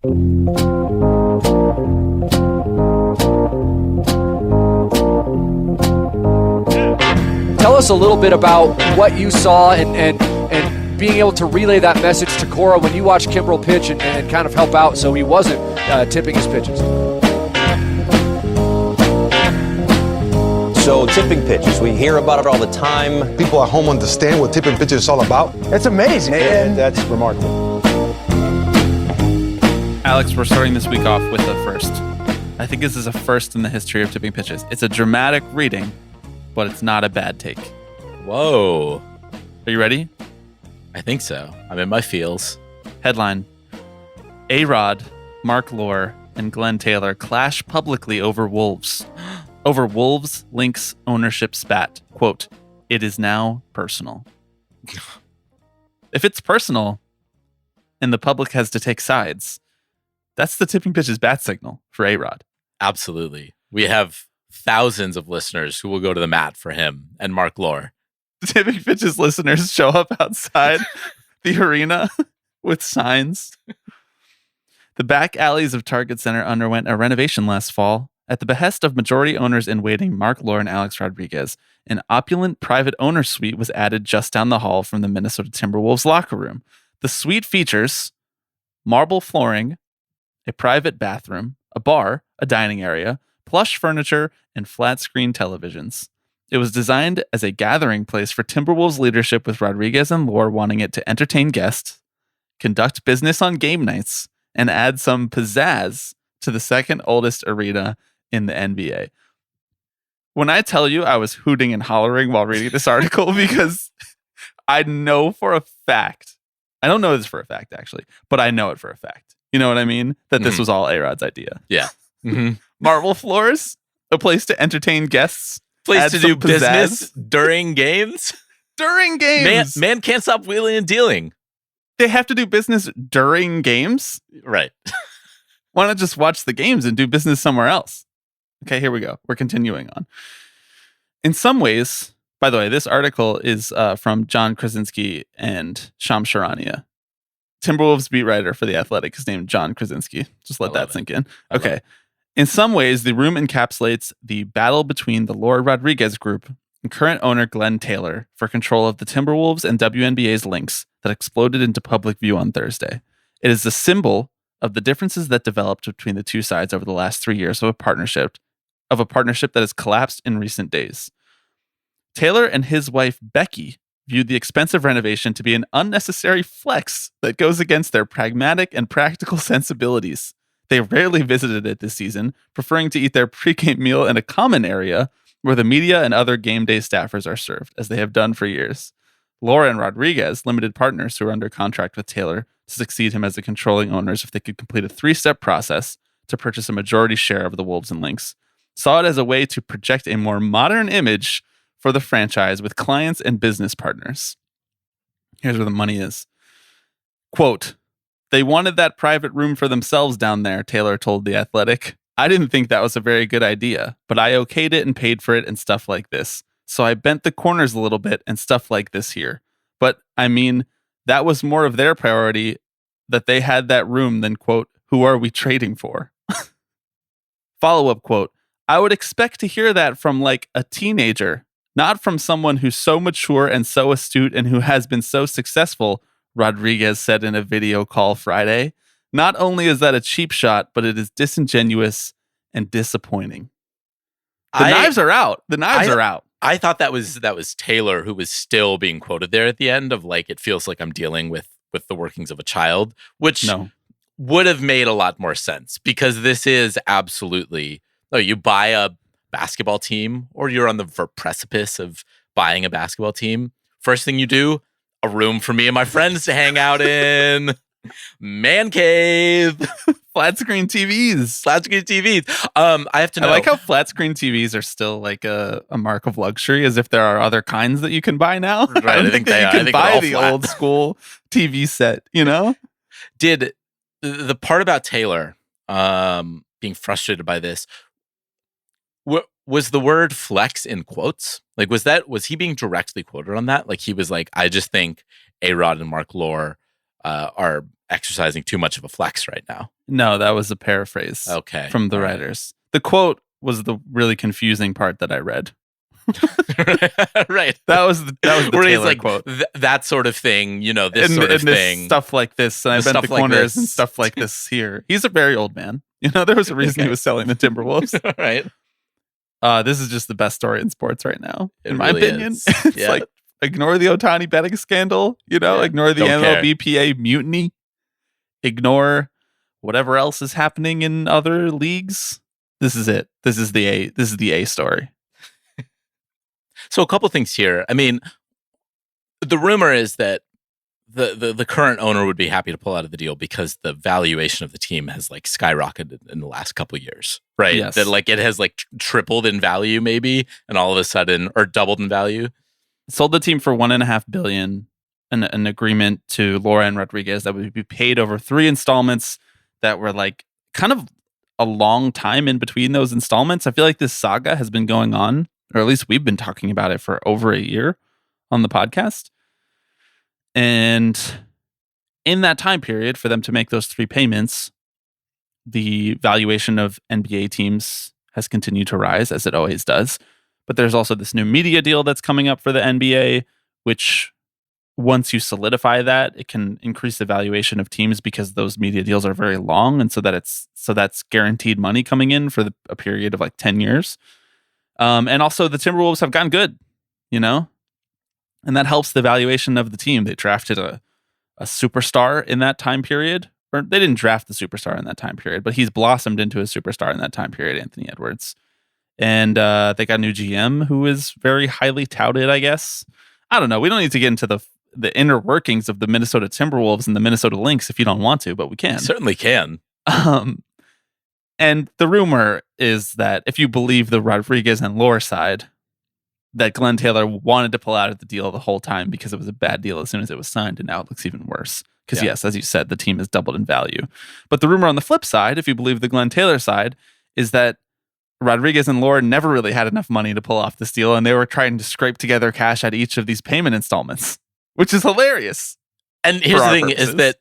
Tell us a little bit about what you saw and being able to relay that message to Cora when you watched Kimbrel pitch and kind of help out so he wasn't tipping his pitches. So tipping pitches, we hear about it all the time. People at home understand what tipping pitches is all about. It's amazing. And that's remarkable. Alex, we're starting this week off with a first. I think this is a first in the history of tipping pitches. It's a dramatic reading, but it's not a bad take. Whoa. Are you ready? I think so. I'm in my feels. Headline: A-Rod, Mark Lohr, and Glenn Taylor clash publicly over Wolves. Over Wolves Lynx ownership spat. Quote, "It is now personal." If it's personal and the public has to take sides, that's the tipping pitches bat signal for A-Rod. Absolutely. We have thousands of listeners who will go to the mat for him and Mark Lohr. Tipping pitches listeners show up outside the arena with signs. The back alleys of Target Center underwent a renovation last fall. At the behest of majority owners in waiting Mark Lohr and Alex Rodriguez, an opulent private owner suite was added just down the hall from the Minnesota Timberwolves locker room. The suite features marble flooring, a private bathroom, a bar, a dining area, plush furniture, and flat-screen televisions. It was designed as a gathering place for Timberwolves leadership, with Rodriguez and Lohr wanting it to entertain guests, conduct business on game nights, and add some pizzazz to the second oldest arena in the NBA. When I tell you I was hooting and hollering while reading this article, because I know for a fact, I don't know this for a fact actually, but I know it for a fact. You know what I mean? That this was all A-Rod's idea. Yeah. Mm-hmm. Marble floors, a place to entertain guests, place to do business during games. During games. Man can't stop wheeling and dealing. They have to do business during games? Right. Why not just watch the games and do business somewhere else? Okay, here we go. We're continuing on. In some ways, by the way, this article is from John Krasinski and Shams Charania. Timberwolves beat writer for The Athletic is named John Krasinski. Just let that sink in. Okay. In some ways, the room encapsulates the battle between the Lohr Rodriguez group and current owner Glenn Taylor for control of the Timberwolves and WNBA's Lynx that exploded into public view on Thursday. It is a symbol of the differences that developed between the two sides over the last 3 years of a partnership that has collapsed in recent days. Taylor and his wife, Becky, viewed the expensive renovation to be an unnecessary flex that goes against their pragmatic and practical sensibilities. They rarely visited it this season, preferring to eat their pregame meal in a common area where the media and other game day staffers are served, as they have done for years. Lohr and Rodriguez, limited partners who are under contract with Taylor to succeed him as the controlling owners if they could complete a 3-step process to purchase a majority share of the Wolves and Lynx, saw it as a way to project a more modern image for the franchise with clients and business partners. Here's where the money is. Quote, "They wanted that private room for themselves down there," Taylor told The Athletic. "I didn't think that was a very good idea, but I okayed it and paid for it and stuff like this. So I bent the corners a little bit and stuff like this here. But, I mean, that was more of their priority, that they had that room than, quote, who are we trading for?" Follow-up quote, "I would expect to hear that from, like, a teenager, not from someone who's so mature and so astute and who has been so successful," Rodriguez said in a video call Friday. "Not only is that a cheap shot, but it is disingenuous and disappointing." The knives are out. The knives are out. I thought that was Taylor who was still being quoted there at the end of, like, it feels like I'm dealing with the workings of a child, which would have made a lot more sense, because this is absolutely, you buy a basketball team or you're on the precipice of buying a basketball team. First thing you do, a room for me and my friends to hang out in. Man cave. Flat screen TVs. I have to know. I like how flat screen TVs are still like a mark of luxury, as if there are other kinds that you can buy now. Right, I think that you can buy the old school TV set, you know? Did the part about Taylor being frustrated by this, was the word flex in quotes? Like, was he being directly quoted on that? Like, he was like, "I just think A-Rod and Mark Lohr are exercising too much of a flex right now. No, that was a paraphrase. Okay, from the writers. The quote was the really confusing part that I read. Right. That was the Taylor quote. That sort of thing, this sort of thing. Stuff like this, and I bent the corners and stuff like this here. He's a very old man. There was a reason he was selling the Timberwolves. Right. This is just the best story in sports right now, in my really opinion. Is. It's like, ignore the Ohtani betting scandal, ignore the MLBPA mutiny, ignore whatever else is happening in other leagues. This is it. This is the A story. So a couple things here. I mean, the rumor is that the current owner would be happy to pull out of the deal because the valuation of the team has like skyrocketed in the last couple of years, right? Yes. That like it has like tripled in value maybe, and all of a sudden, or doubled in value. Sold the team for $1.5 billion, an agreement to Laura and Rodriguez that would be paid over 3 installments that were like kind of a long time in between those installments. I feel like this saga has been going on, or at least we've been talking about it for over a year on the podcast. And in that time period, for them to make those 3 payments, the valuation of NBA teams has continued to rise, as it always does. But there's also this new media deal that's coming up for the NBA, which once you solidify that, it can increase the valuation of teams because those media deals are very long, and so that's guaranteed money coming in for a period of like 10 years. And also the Timberwolves have gotten good, and that helps the valuation of the team. They drafted a superstar in that time period, or they didn't draft the superstar in that time period, but he's blossomed into a superstar in that time period, Anthony Edwards. And they got a new GM who is very highly touted, I guess. I don't know. We don't need to get into the inner workings of the Minnesota Timberwolves and the Minnesota Lynx if you don't want to, but we can. You certainly can. And the rumor is that if you believe the Rodriguez and Lore side, that Glenn Taylor wanted to pull out of the deal the whole time because it was a bad deal as soon as it was signed, and now it looks even worse. Because yes, as you said, the team has doubled in value. But the rumor on the flip side, if you believe the Glenn Taylor side, is that Rodriguez and Lore never really had enough money to pull off this deal, and they were trying to scrape together cash at each of these payment installments, which is hilarious. And here's the thing: is that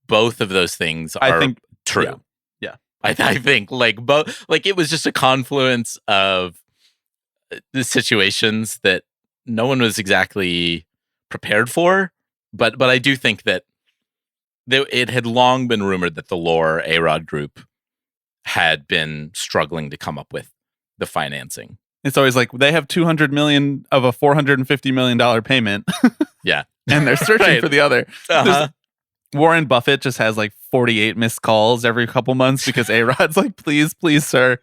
both of those things are true. Yeah. I think like both, like it was just a confluence of the situations that no one was exactly prepared for. But I do think that it had long been rumored that the Lore A-Rod group had been struggling to come up with the financing. It's always like they have $200 million of a $450 million payment. Yeah. And they're searching for the other. Uh-huh. Warren Buffett just has like 48 missed calls every couple months because A-Rod's like, please, sir.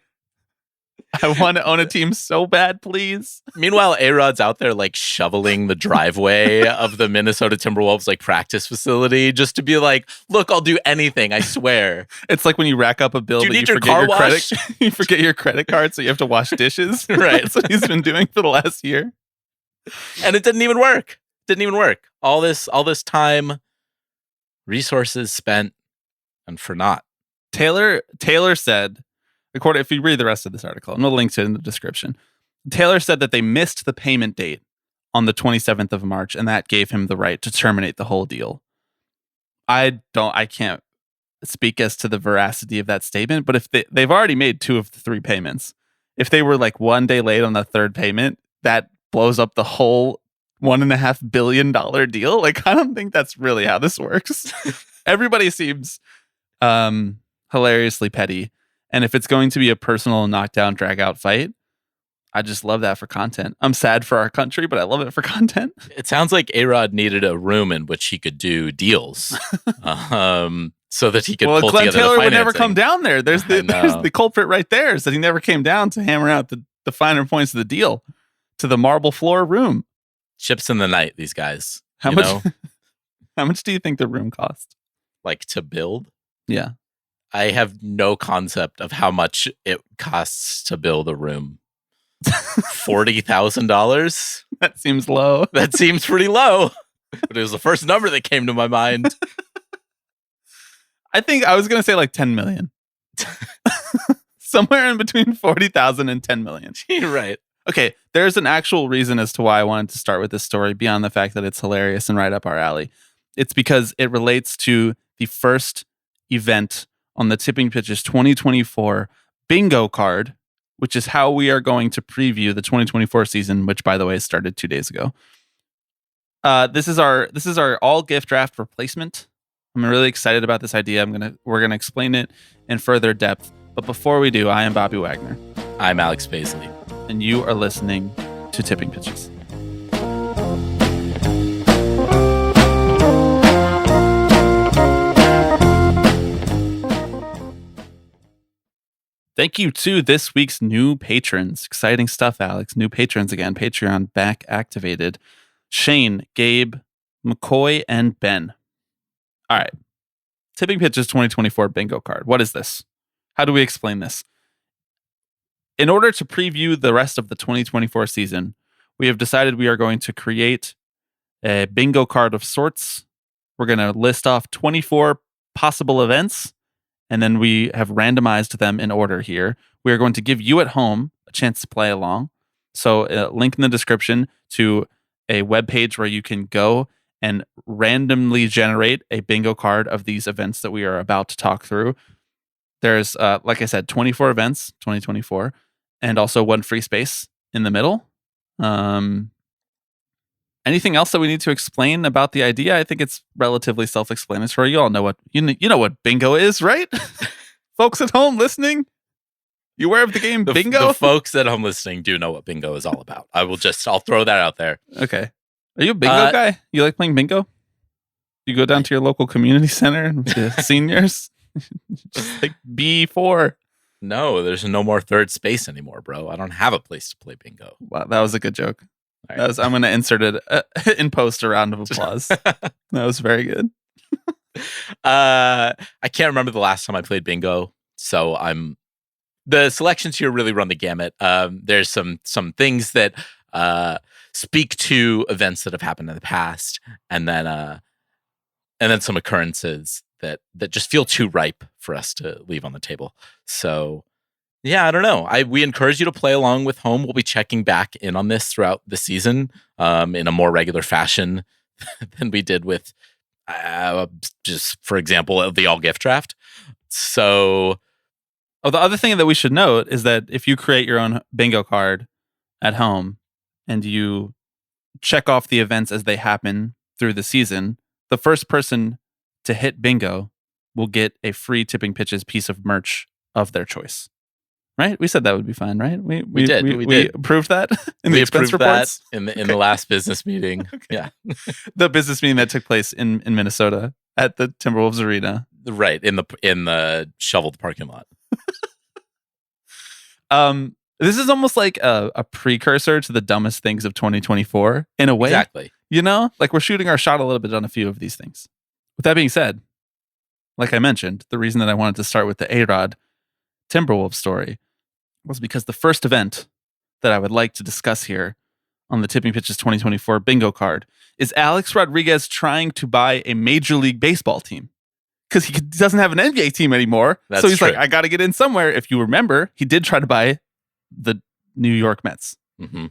I want to own a team so bad, please. Meanwhile, A-Rod's out there like shoveling the driveway of the Minnesota Timberwolves like practice facility just to be like, look, I'll do anything, I swear. It's like when you rack up a bill, do you but need you your forget car your wash? credit. You forget your credit card, so you have to wash dishes. Right. That's what he's been doing for the last year. And it didn't even work. All this time, resources spent, and for naught. Taylor said, if you read the rest of this article, and we'll link to it in the description, Taylor said that they missed the payment date on the 27th of March, and that gave him the right to terminate the whole deal. I can't speak as to the veracity of that statement, but if they've already made 2 of the 3 payments, if they were like 1 day late on the 3rd payment, that blows up the whole $1.5 billion deal. Like, I don't think that's really how this works. Everybody seems hilariously petty. And if it's going to be a personal knockdown, drag out fight, I just love that for content. I'm sad for our country, but I love it for content. It sounds like A-Rod needed a room in which he could do deals, so that he could pull Glenn together Taylor the would never financing. come down there. There's the culprit right there. So he never came down to hammer out the finer points of the deal to the marble floor room. Ships in the night, these guys. How much do you think the room cost? Like to build? Yeah. I have no concept of how much it costs to build a room. $40,000? That seems low. That seems pretty low. But it was the first number that came to my mind. I think I was going to say like 10 million. Somewhere in between 40,000 and 10 million. You're right. Okay, there's an actual reason as to why I wanted to start with this story beyond the fact that it's hilarious and right up our alley. It's because it relates to the first event on the Tipping Pitches 2024 bingo card, which is how we are going to preview the 2024 season, which, by the way, started 2 days ago. This is our all gift draft replacement. I'm really excited about this idea. We're gonna explain it in further depth. But before we do, I am Bobby Wagner. I'm Alex Paisley. And you are listening to Tipping Pitches. Thank you to this week's new patrons. Exciting stuff, Alex. New patrons again. Patreon back activated. Shane, Gabe, McCoy, and Ben. All right. Tipping Pitches 2024 bingo card. What is this? How do we explain this? In order to preview the rest of the 2024 season, we have decided we are going to create a bingo card of sorts. We're going to list off 24 possible events, and then we have randomized them in order here. We are going to give you at home a chance to play along. So link in the description to a web page where you can go and randomly generate a bingo card of these events that we are about to talk through. There's, like I said, 24 events, 2024, and also one free space in the middle. Anything else that we need to explain about the idea? I think it's relatively self-explanatory. You all know what you know what bingo is, right? Folks at home listening, you aware of the game bingo? The folks at home listening do know what bingo is all about. I'll throw that out there. Okay. Are you a bingo guy? You like playing bingo? You go down to your local community center with the seniors? Just like B4. No, there's no more third space anymore, bro. I don't have a place to play bingo. Wow, that was a good joke. Right. I'm going to insert it in post a round of applause. That was very good. I can't remember the last time I played bingo, so the selections here really run the gamut. There's some things that speak to events that have happened in the past, and then some occurrences that just feel too ripe for us to leave on the table. So yeah, I don't know. We encourage you to play along with home. We'll be checking back in on this throughout the season in a more regular fashion than we did with just, for example, the all gift draft. So the other thing that we should note is that if you create your own bingo card at home and you check off the events as they happen through the season, the first person to hit bingo will get a free Tipping Pitches piece of merch of their choice. Right? We said that would be fine, right? We did. We approved that in the expense reports in the last business meeting. Okay. Yeah, the business meeting that took place in Minnesota at the Timberwolves arena. Right, in the shoveled parking lot. This is almost like a precursor to the dumbest things of 2024 in a way. Exactly. You know, like we're shooting our shot a little bit on a few of these things. With that being said, like I mentioned, the reason that I wanted to start with the A-Rod Timberwolves story was because the first event that I would like to discuss here on the Tipping Pitches 2024 bingo card is Alex Rodriguez trying to buy a Major League Baseball team because he doesn't have an NBA team anymore. So he's like, I got to get in somewhere. If you remember, he did try to buy the New York Mets. Mm-hmm.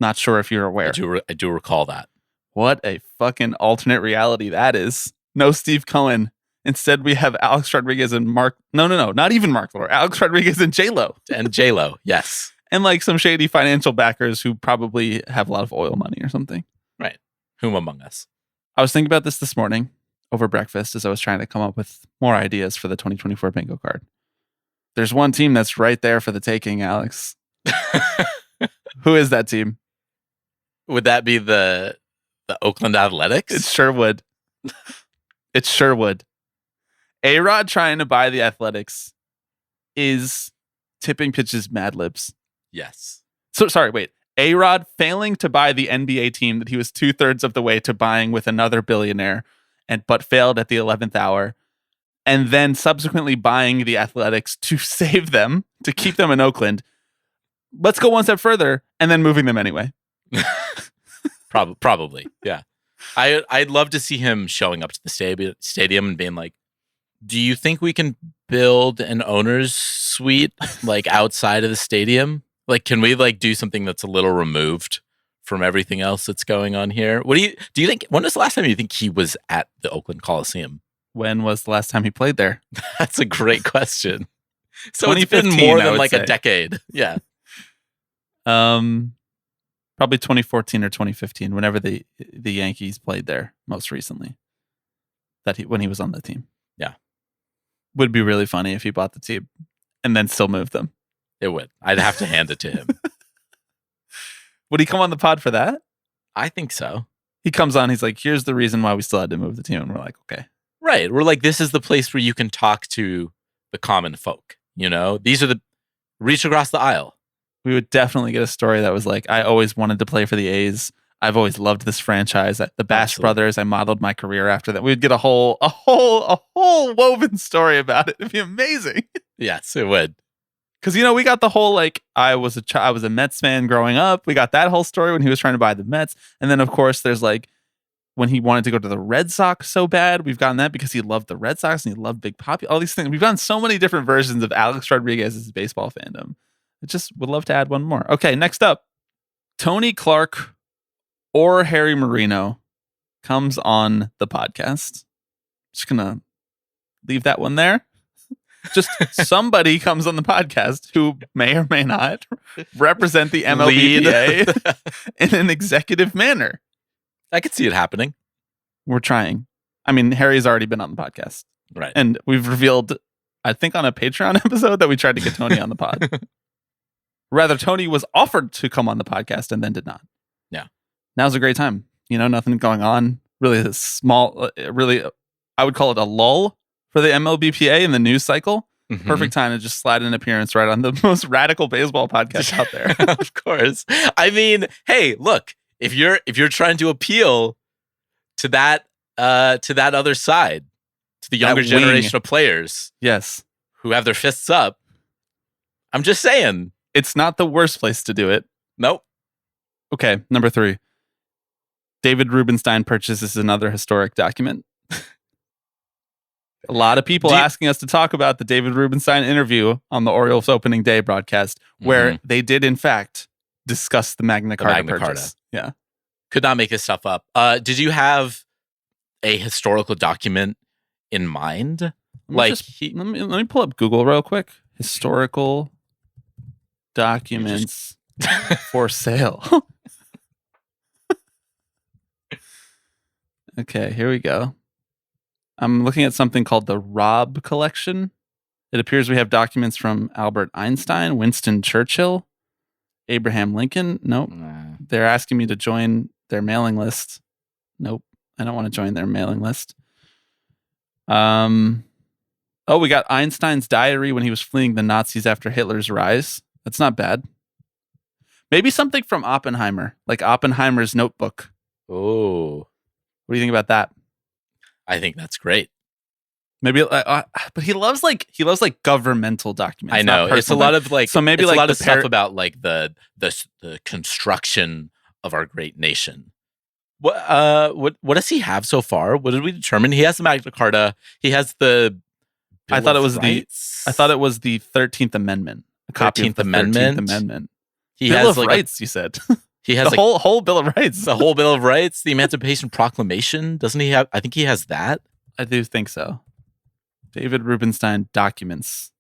Not sure if you're aware. I do recall that. What a fucking alternate reality that is. No Steve Cohen. Instead, we have Alex Rodriguez and Mark. No, not even Mark Lore. Alex Rodriguez and J-Lo. And J-Lo, yes. And like some shady financial backers who probably have a lot of oil money or something. Right. Whom among us? I was thinking about this morning over breakfast as I was trying to come up with more ideas for the 2024 bingo card. There's one team that's right there for the taking, Alex. Who is that team? Would that be the Oakland Athletics? It sure would. It sure would. A-Rod trying to buy the Athletics is Tipping Pitches Mad Libs. Yes. So sorry, wait. A-Rod failing to buy the NBA team that he was 2/3 of the way to buying with another billionaire, but failed at the 11th hour, and then subsequently buying the Athletics to save them, to keep them in Oakland. Let's go one step further, and then moving them anyway. Probably, yeah. I'd love to see him showing up to the stadium and being like, do you think we can build an owner's suite like outside of the stadium? Like, can we like do something that's a little removed from everything else that's going on here. What do you think? When was the last time you think he was at the Oakland Coliseum? When was the last time he played there? That's a great question. So it's been more than like a decade. Yeah. Probably 2014 or 2015, whenever the Yankees played there most recently. When he was on the team. Yeah. Would be really funny if he bought the team and then still moved them. It would. I'd have to hand it to him. Would he come on the pod for that? I think so. He comes on, he's like, here's the reason why we still had to move the team. And we're like, okay. Right. We're like, this is the place where you can talk to the common folk. These are the reach across the aisle. We would definitely get a story that was like, I always wanted to play for the A's. I've always loved this franchise. The Bash Brothers, I modeled my career after that. We'd get a whole woven story about it. It'd be amazing. Yes, it would. Because we got the whole like I was a Mets fan growing up. We got that whole story when he was trying to buy the Mets, and then of course there's like when he wanted to go to the Red Sox so bad. We've gotten that because he loved the Red Sox and he loved Big Papi. All these things. We've gotten so many different versions of Alex Rodriguez's baseball fandom. I just would love to add one more. Okay, next up, Tony Clark or Harry Marino comes on the podcast. Just gonna leave that one there. Just somebody comes on the podcast who may or may not represent the MLBPA in an executive manner. I could see it happening. We're trying. I mean, Harry's already been on the podcast. Right. And we've revealed, I think on a Patreon episode, that we tried to get Tony on the pod. Rather, Tony was offered to come on the podcast and then did not. Yeah. Now's a great time. Nothing going on. Really I would call it a lull for the MLBPA in the news cycle. Mm-hmm. Perfect time to just slide an appearance right on the most radical baseball podcast out there. Of course. I mean, hey, look, if you're trying to appeal to that other side, to the younger generation of players, yes, who have their fists up, I'm just saying, it's not the worst place to do it. Nope. Okay, number 3. David Rubenstein purchases another historic document. A lot of people asking us to talk about the David Rubenstein interview on the Orioles opening day broadcast, where they did, in fact, discuss the Magna Carta purchase. Yeah. Could not make this stuff up. Did you have a historical document in mind? Let me pull up Google real quick. Historical documents for sale. Okay, here we go. I'm looking at something called the Robb Collection. It appears we have documents from Albert Einstein, Winston Churchill, Abraham Lincoln. Nope. Nah. They're asking me to join their mailing list. Nope. I don't want to join their mailing list. We got Einstein's diary when he was fleeing the Nazis after Hitler's rise. That's not bad. Maybe something from Oppenheimer, like Oppenheimer's notebook. Oh. What do you think about that? I think that's great. Maybe, but he loves governmental documents. I know it's a lot of like, so maybe like a lot of stuff about like the construction of our great nation. What does he have so far? What did we determine? He has the Magna Carta. He has the. I thought it was the 13th Amendment. A copy of the 13th Amendment. He Bill has of Rights. You said. He has the whole Bill of Rights. The whole Bill of Rights, the Emancipation Proclamation. Doesn't he have? I think he has that. I do think so. David Rubenstein documents.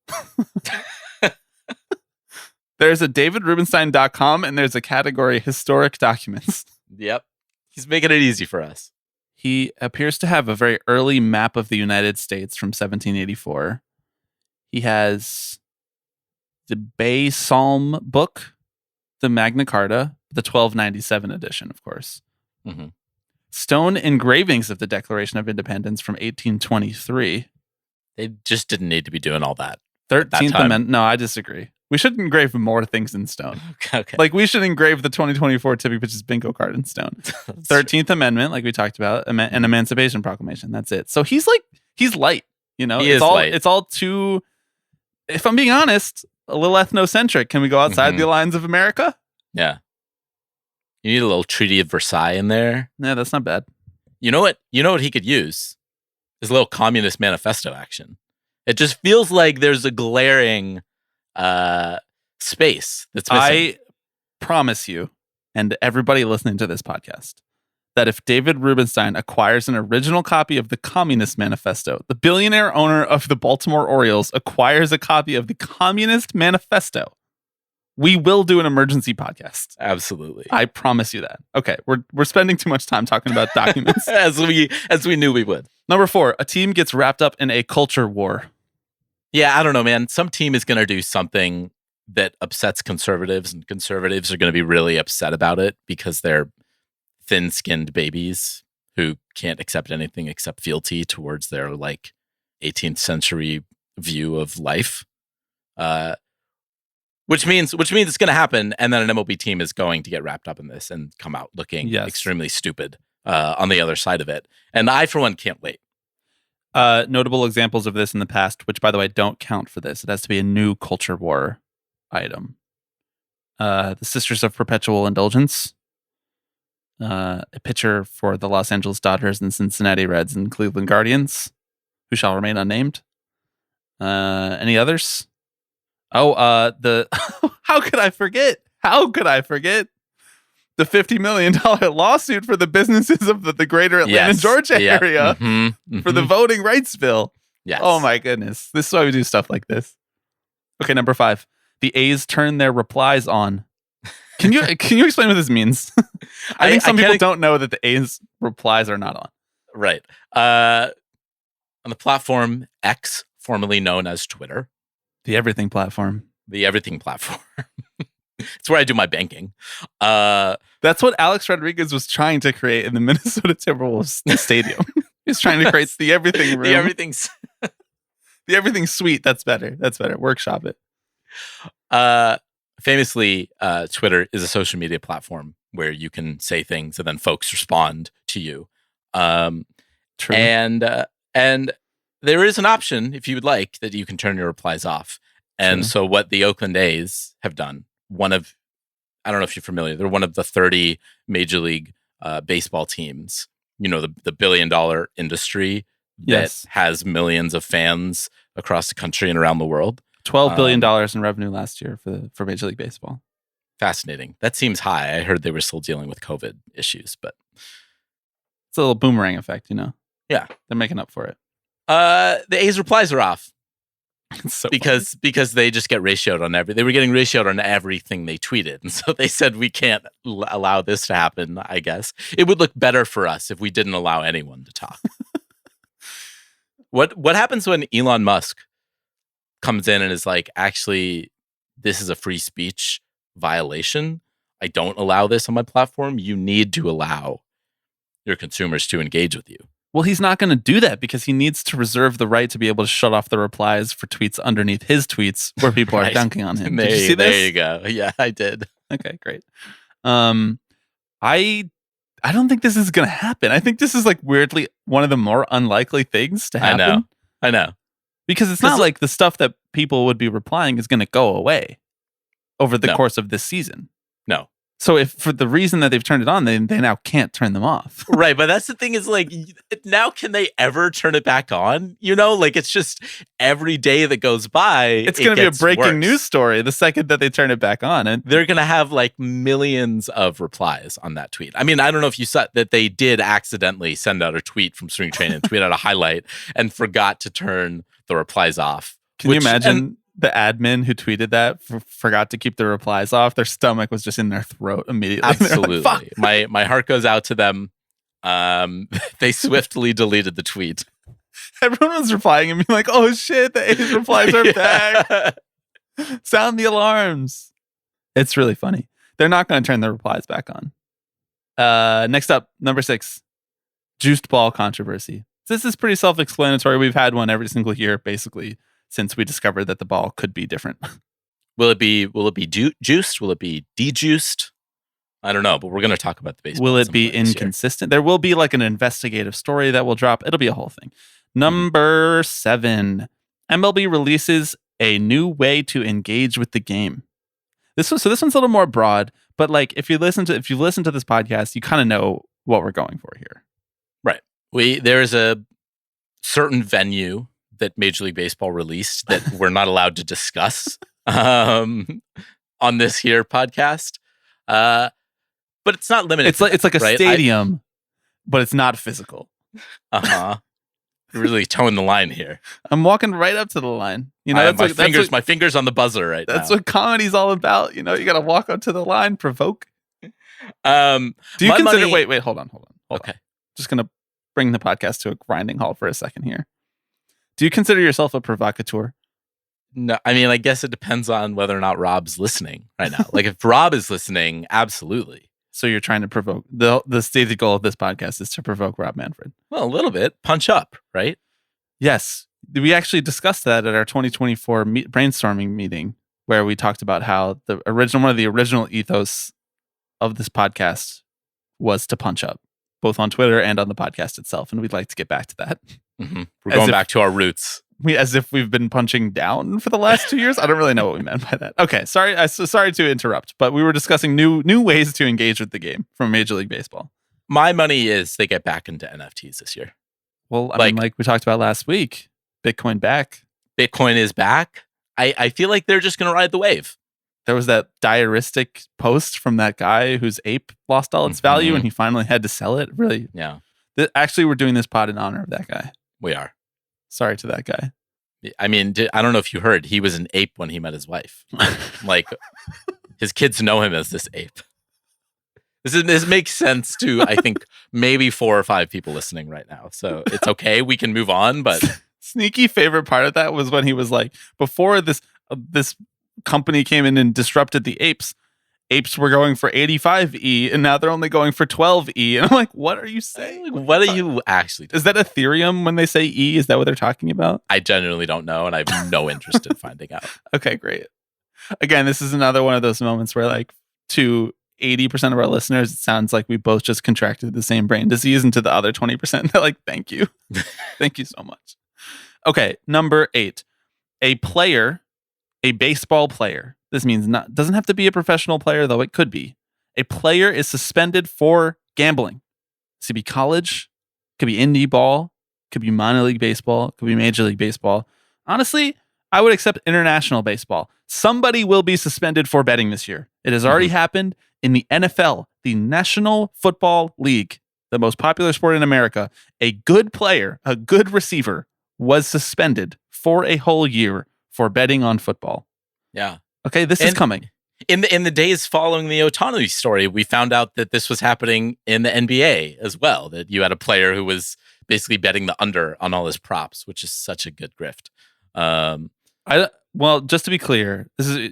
There's a davidrubenstein.com and there's a category historic documents. Yep. He's making it easy for us. He appears to have a very early map of the United States from 1784. He has the Bay Psalm book, the Magna Carta, the 1297 edition, of course. Mm-hmm. Stone engravings of the Declaration of Independence from 1823. They just didn't need to be doing all that. 13th Amendment. No, I disagree. We should engrave more things in stone. Okay. Like we should engrave the 2024 Tippy Pitches bingo card in stone. 13th Amendment, like we talked about, an Emancipation Proclamation. That's it. So he's light. Light. It's all too, if I'm being honest, a little ethnocentric. Can we go outside the lines of America? Yeah. You need a little Treaty of Versailles in there. Yeah, that's not bad. You know what he could use? Is a little Communist Manifesto action. It just feels like there's a glaring space that's missing. I promise you, and everybody listening to this podcast, that if David Rubenstein acquires an original copy of the Communist Manifesto, the billionaire owner of the Baltimore Orioles acquires a copy of the Communist Manifesto, we will do an emergency podcast. Absolutely. I promise you that. Okay, we're spending too much time talking about documents. as we knew we would. Number 4, a team gets wrapped up in a culture war. Yeah, I don't know, man. Some team is going to do something that upsets conservatives, and conservatives are going to be really upset about it because they're thin-skinned babies who can't accept anything except fealty towards their like 18th century view of life. Which means it's going to happen, and then an MLB team is going to get wrapped up in this and come out looking extremely stupid on the other side of it. And I, for one, can't wait. Notable examples of this in the past, which, by the way, don't count for this. It has to be a new culture war item. The Sisters of Perpetual Indulgence, a pitcher for the Los Angeles Dodgers and Cincinnati Reds and Cleveland Guardians, who shall remain unnamed. Any others? The how could I forget? The $50 million lawsuit for the businesses of the greater Atlanta, Georgia area for the voting rights bill. Yes. Oh my goodness. This is why we do stuff like this. Okay, number 5. The A's turn their replies on. Can you explain what this means? I think some people don't know that the A's replies are not on. Right. On the platform X, formerly known as Twitter. The everything platform. It's where I do my banking. That's what Alex Rodriguez was trying to create in the Minnesota Timberwolves stadium. He was trying to create the everything room. The everything suite. That's better. Workshop it. Famously, Twitter is a social media platform where you can say things and then folks respond to you. True. And there is an option, if you would like, that you can turn your replies off. And so what the Oakland A's have done, I don't know if you're familiar, they're one of the 30 Major League Baseball teams, the billion-dollar industry that has millions of fans across the country and around the world. $12 billion in revenue last year for Major League Baseball. Fascinating. That seems high. I heard they were still dealing with COVID issues, but it's a little boomerang effect, Yeah. They're making up for it. The A's replies are off. So because they just get ratioed on they were getting ratioed on everything they tweeted. And so they said, we can't allow this to happen, I guess. It would look better for us if we didn't allow anyone to talk. What happens when Elon Musk comes in and is like, actually, this is a free speech violation. I don't allow this on my platform. You need to allow your consumers to engage with you. Well, he's not going to do that because he needs to reserve the right to be able to shut off the replies for tweets underneath his tweets where people are dunking on him. Did you see this? There you go. Yeah, I did. Okay, great. I don't think this is going to happen. I think this is like weirdly one of the more unlikely things to happen. I know. Because it's not like the stuff that people would be replying is going to go away over the course of this season. No. So if for the reason that they've turned it on, they now can't turn them off. Right. But that's the thing is like, now can they ever turn it back on? Like it's just every day that goes by. It's going to be a breaking news story the second that they turn it back on. And they're going to have like millions of replies on that tweet. I mean, I don't know if you saw that they did accidentally send out a tweet from Spring Training and tweet out a highlight and forgot to turn the replies off. Can you imagine? The admin who tweeted that forgot to keep the replies off. Their stomach was just in their throat immediately. Absolutely. Like, my heart goes out to them. They swiftly deleted the tweet. Everyone was replying and being like, oh shit, the A's replies are back. Sound the alarms. It's really funny. They're not going to turn the replies back on. Next up, number 6, juiced ball controversy. This is pretty self-explanatory. We've had one every single year, basically, since we discovered that the ball could be different. Will it be juiced? Will it be dejuiced? I don't know, but we're going to talk about the baseball. Will it be inconsistent? There will be like an investigative story that will drop. It'll be a whole thing. Number 7, MLB releases a new way to engage with the game. This one's a little more broad, but like if you listen to this podcast, you kind of know what we're going for here. Right. There is a certain venue that Major League Baseball released that we're not allowed to discuss on this here podcast. But it's not limited. It's like a right? stadium, but it's not physical. You're really towing the line here. I'm walking right up to the line. You know, my fingers on the buzzer right now. That's what comedy's all about. You know, you got to walk up to the line, provoke. Do you consider? Wait, hold on. Okay. Just gonna bring the podcast to a grinding halt for a second here. Do you consider yourself a provocateur? No, I mean, I guess it depends on whether or not Rob's listening right now. Like, if Rob is listening, absolutely. So you're trying to provoke. The stated goal of this podcast is to provoke Rob Manfred. Well, a little bit. Punch up, right? Yes. We actually discussed that at our 2024 brainstorming meeting, where we talked about how one of the original ethos of this podcast was to punch up, both on Twitter and on the podcast itself. And we'd like to get back to that. Mm-hmm. We're going back to our roots. As if we've been punching down for the last 2 years. I don't really know what we meant by that. Okay, sorry to interrupt, but we were discussing new ways to engage with the game from Major League Baseball. My money is they get back into NFTs this year. Well, I mean, like we talked about last week, Bitcoin back. Bitcoin is back. I feel like they're just going to ride the wave. There was that diaristic post from that guy whose ape lost all its value and he finally had to sell it. Really? Yeah. Actually, we're doing this pod in honor of that guy. We are. Sorry to that guy. I mean, I don't know if you heard, he was an ape when he met his wife. Like, his kids know him as this ape. This makes sense to, I think, maybe 4 or 5 people listening right now. So it's okay. We can move on. But sneaky favorite part of that was when he was like, before this company came in and disrupted the apes were going for 85E and now they're only going for 12E. And I'm like, what are you saying? Like, what are you actually doing? Is that Ethereum when they say E? Is that what they're talking about? I genuinely don't know, and I have no interest in finding out. Okay, great. Again, this is another one of those moments where, like, to 80% of our listeners, it sounds like we both just contracted the same brain disease, and to the other 20%, they're like, thank you. Thank you so much. Okay, number 8. A baseball player. This means doesn't have to be a professional player, though it could be. A player is suspended for gambling. This could be college, could be indie ball, could be minor league baseball, could be major league baseball. Honestly, I would accept international baseball. Somebody will be suspended for betting this year. It has already happened in the NFL, the National Football League, the most popular sport in America. A good player, a good receiver, was suspended for a whole year for betting on football. Yeah. Okay, this is coming. In the days following the Otani story, we found out that this was happening in the NBA as well, that you had a player who was basically betting the under on all his props, which is such a good grift. Well, just to be clear,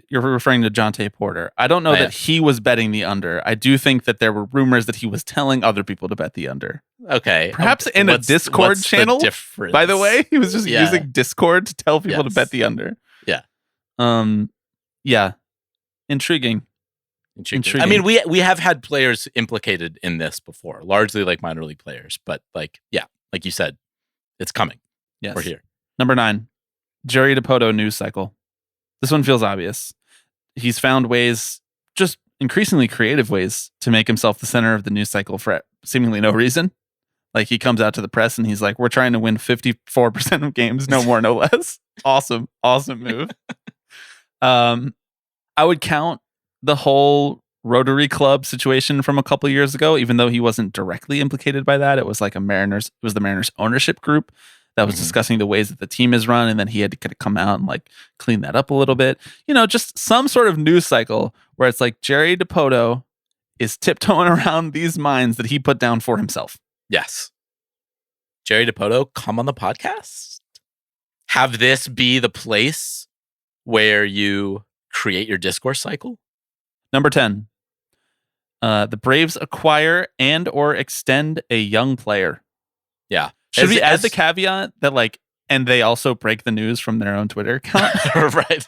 you're referring to Jonte Porter. I don't know that he was betting the under. I do think that there were rumors that he was telling other people to bet the under. Okay. Perhaps in a Discord channel, by the way. He was just using Discord to tell people to bet the under. Yeah. Yeah. Intriguing. I mean, we have had players implicated in this before, largely like minor league players. But like you said, it's coming. Yes. We're here. Number 9. Jerry DiPoto news cycle. This one feels obvious. He's found ways, just increasingly creative ways, to make himself the center of the news cycle for seemingly no reason. Like, he comes out to the press and he's like, we're trying to win 54% of games, no more, no less. Awesome move. I would count the whole Rotary Club situation from a couple years ago, even though he wasn't directly implicated by that. It was like the Mariners ownership group that was discussing the ways that the team is run, and then he had to kind of come out and like clean that up a little bit. You know, just some sort of news cycle where it's like Jerry DiPoto is tiptoeing around these mines that he put down for himself. Yes. Jerry DiPoto, come on the podcast. Have this be the place where you create your discourse cycle. Number 10. The Braves acquire and or extend a young player. Yeah. Should we add the caveat that like, and they also break the news from their own Twitter account? Right.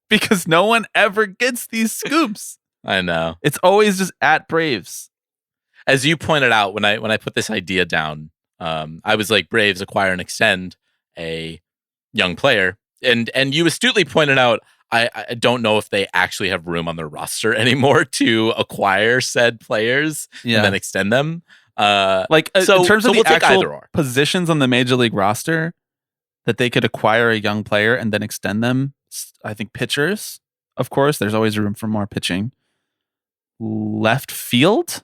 Because no one ever gets these scoops. I know. It's always just at Braves. As you pointed out, when I put this idea down, I was like, Braves acquire and extend a young player. And you astutely pointed out, I don't know if they actually have room on their roster anymore to acquire said players and then extend them. In terms of the actual positions on the major league roster that they could acquire a young player and then extend them, I think pitchers, of course, there's always room for more pitching. Left field,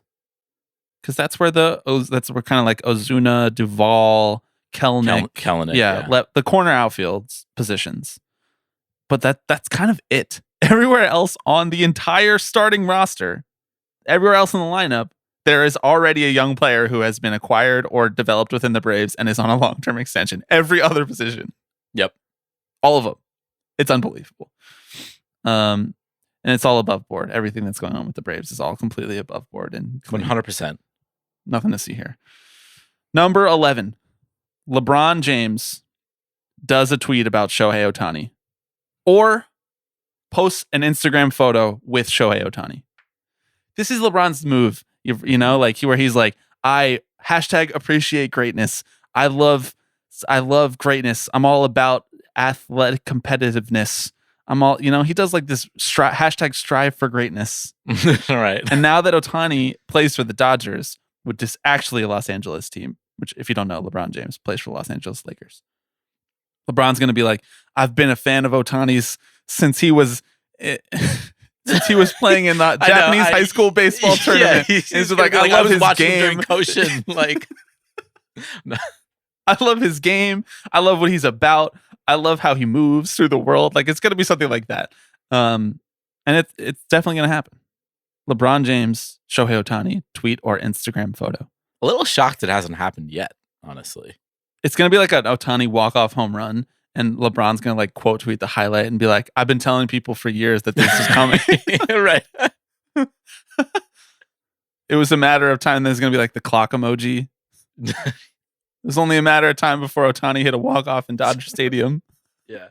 because that's where that's where kind of like Ozuna, Duvall, Kelenic, Kelenic, the corner outfields positions. But that's kind of it. Everywhere else on the entire starting roster, everywhere else in the lineup, there is already a young player who has been acquired or developed within the Braves and is on a long-term extension. Every other position. Yep. All of them. It's unbelievable. And it's all above board. Everything that's going on with the Braves is all completely above board and 100%. Nothing to see here. Number 11. LeBron James does a tweet about Shohei Ohtani or posts an Instagram photo with Shohei Ohtani. This is LeBron's move, you know, like where he's like, I #appreciate greatness. I love greatness. I'm all about athletic competitiveness. I'm all, you know, he does like this #strive for greatness. All right. And now that Ohtani plays for the Dodgers, which is actually a Los Angeles team, which if you don't know, LeBron James plays for Los Angeles Lakers. LeBron's going to be like, I've been a fan of Ohtani's since he was playing in the Japanese high school baseball tournament. Yeah, he's like, I was his watching game. during Koshin. Like, I love his game. I love what he's about. I love how he moves through the world. Like, it's going to be something like that. And it's definitely going to happen. LeBron James, Shohei Ohtani, tweet or Instagram photo. A little shocked it hasn't happened yet, honestly. It's going to be like an Ohtani walk-off home run, and LeBron's going to like quote tweet the highlight and be like, I've been telling people for years that this is coming. Right. It was a matter of time. There's going to be like the clock emoji. It was only a matter of time before Ohtani hit a walk-off in Dodger Stadium. Yeah.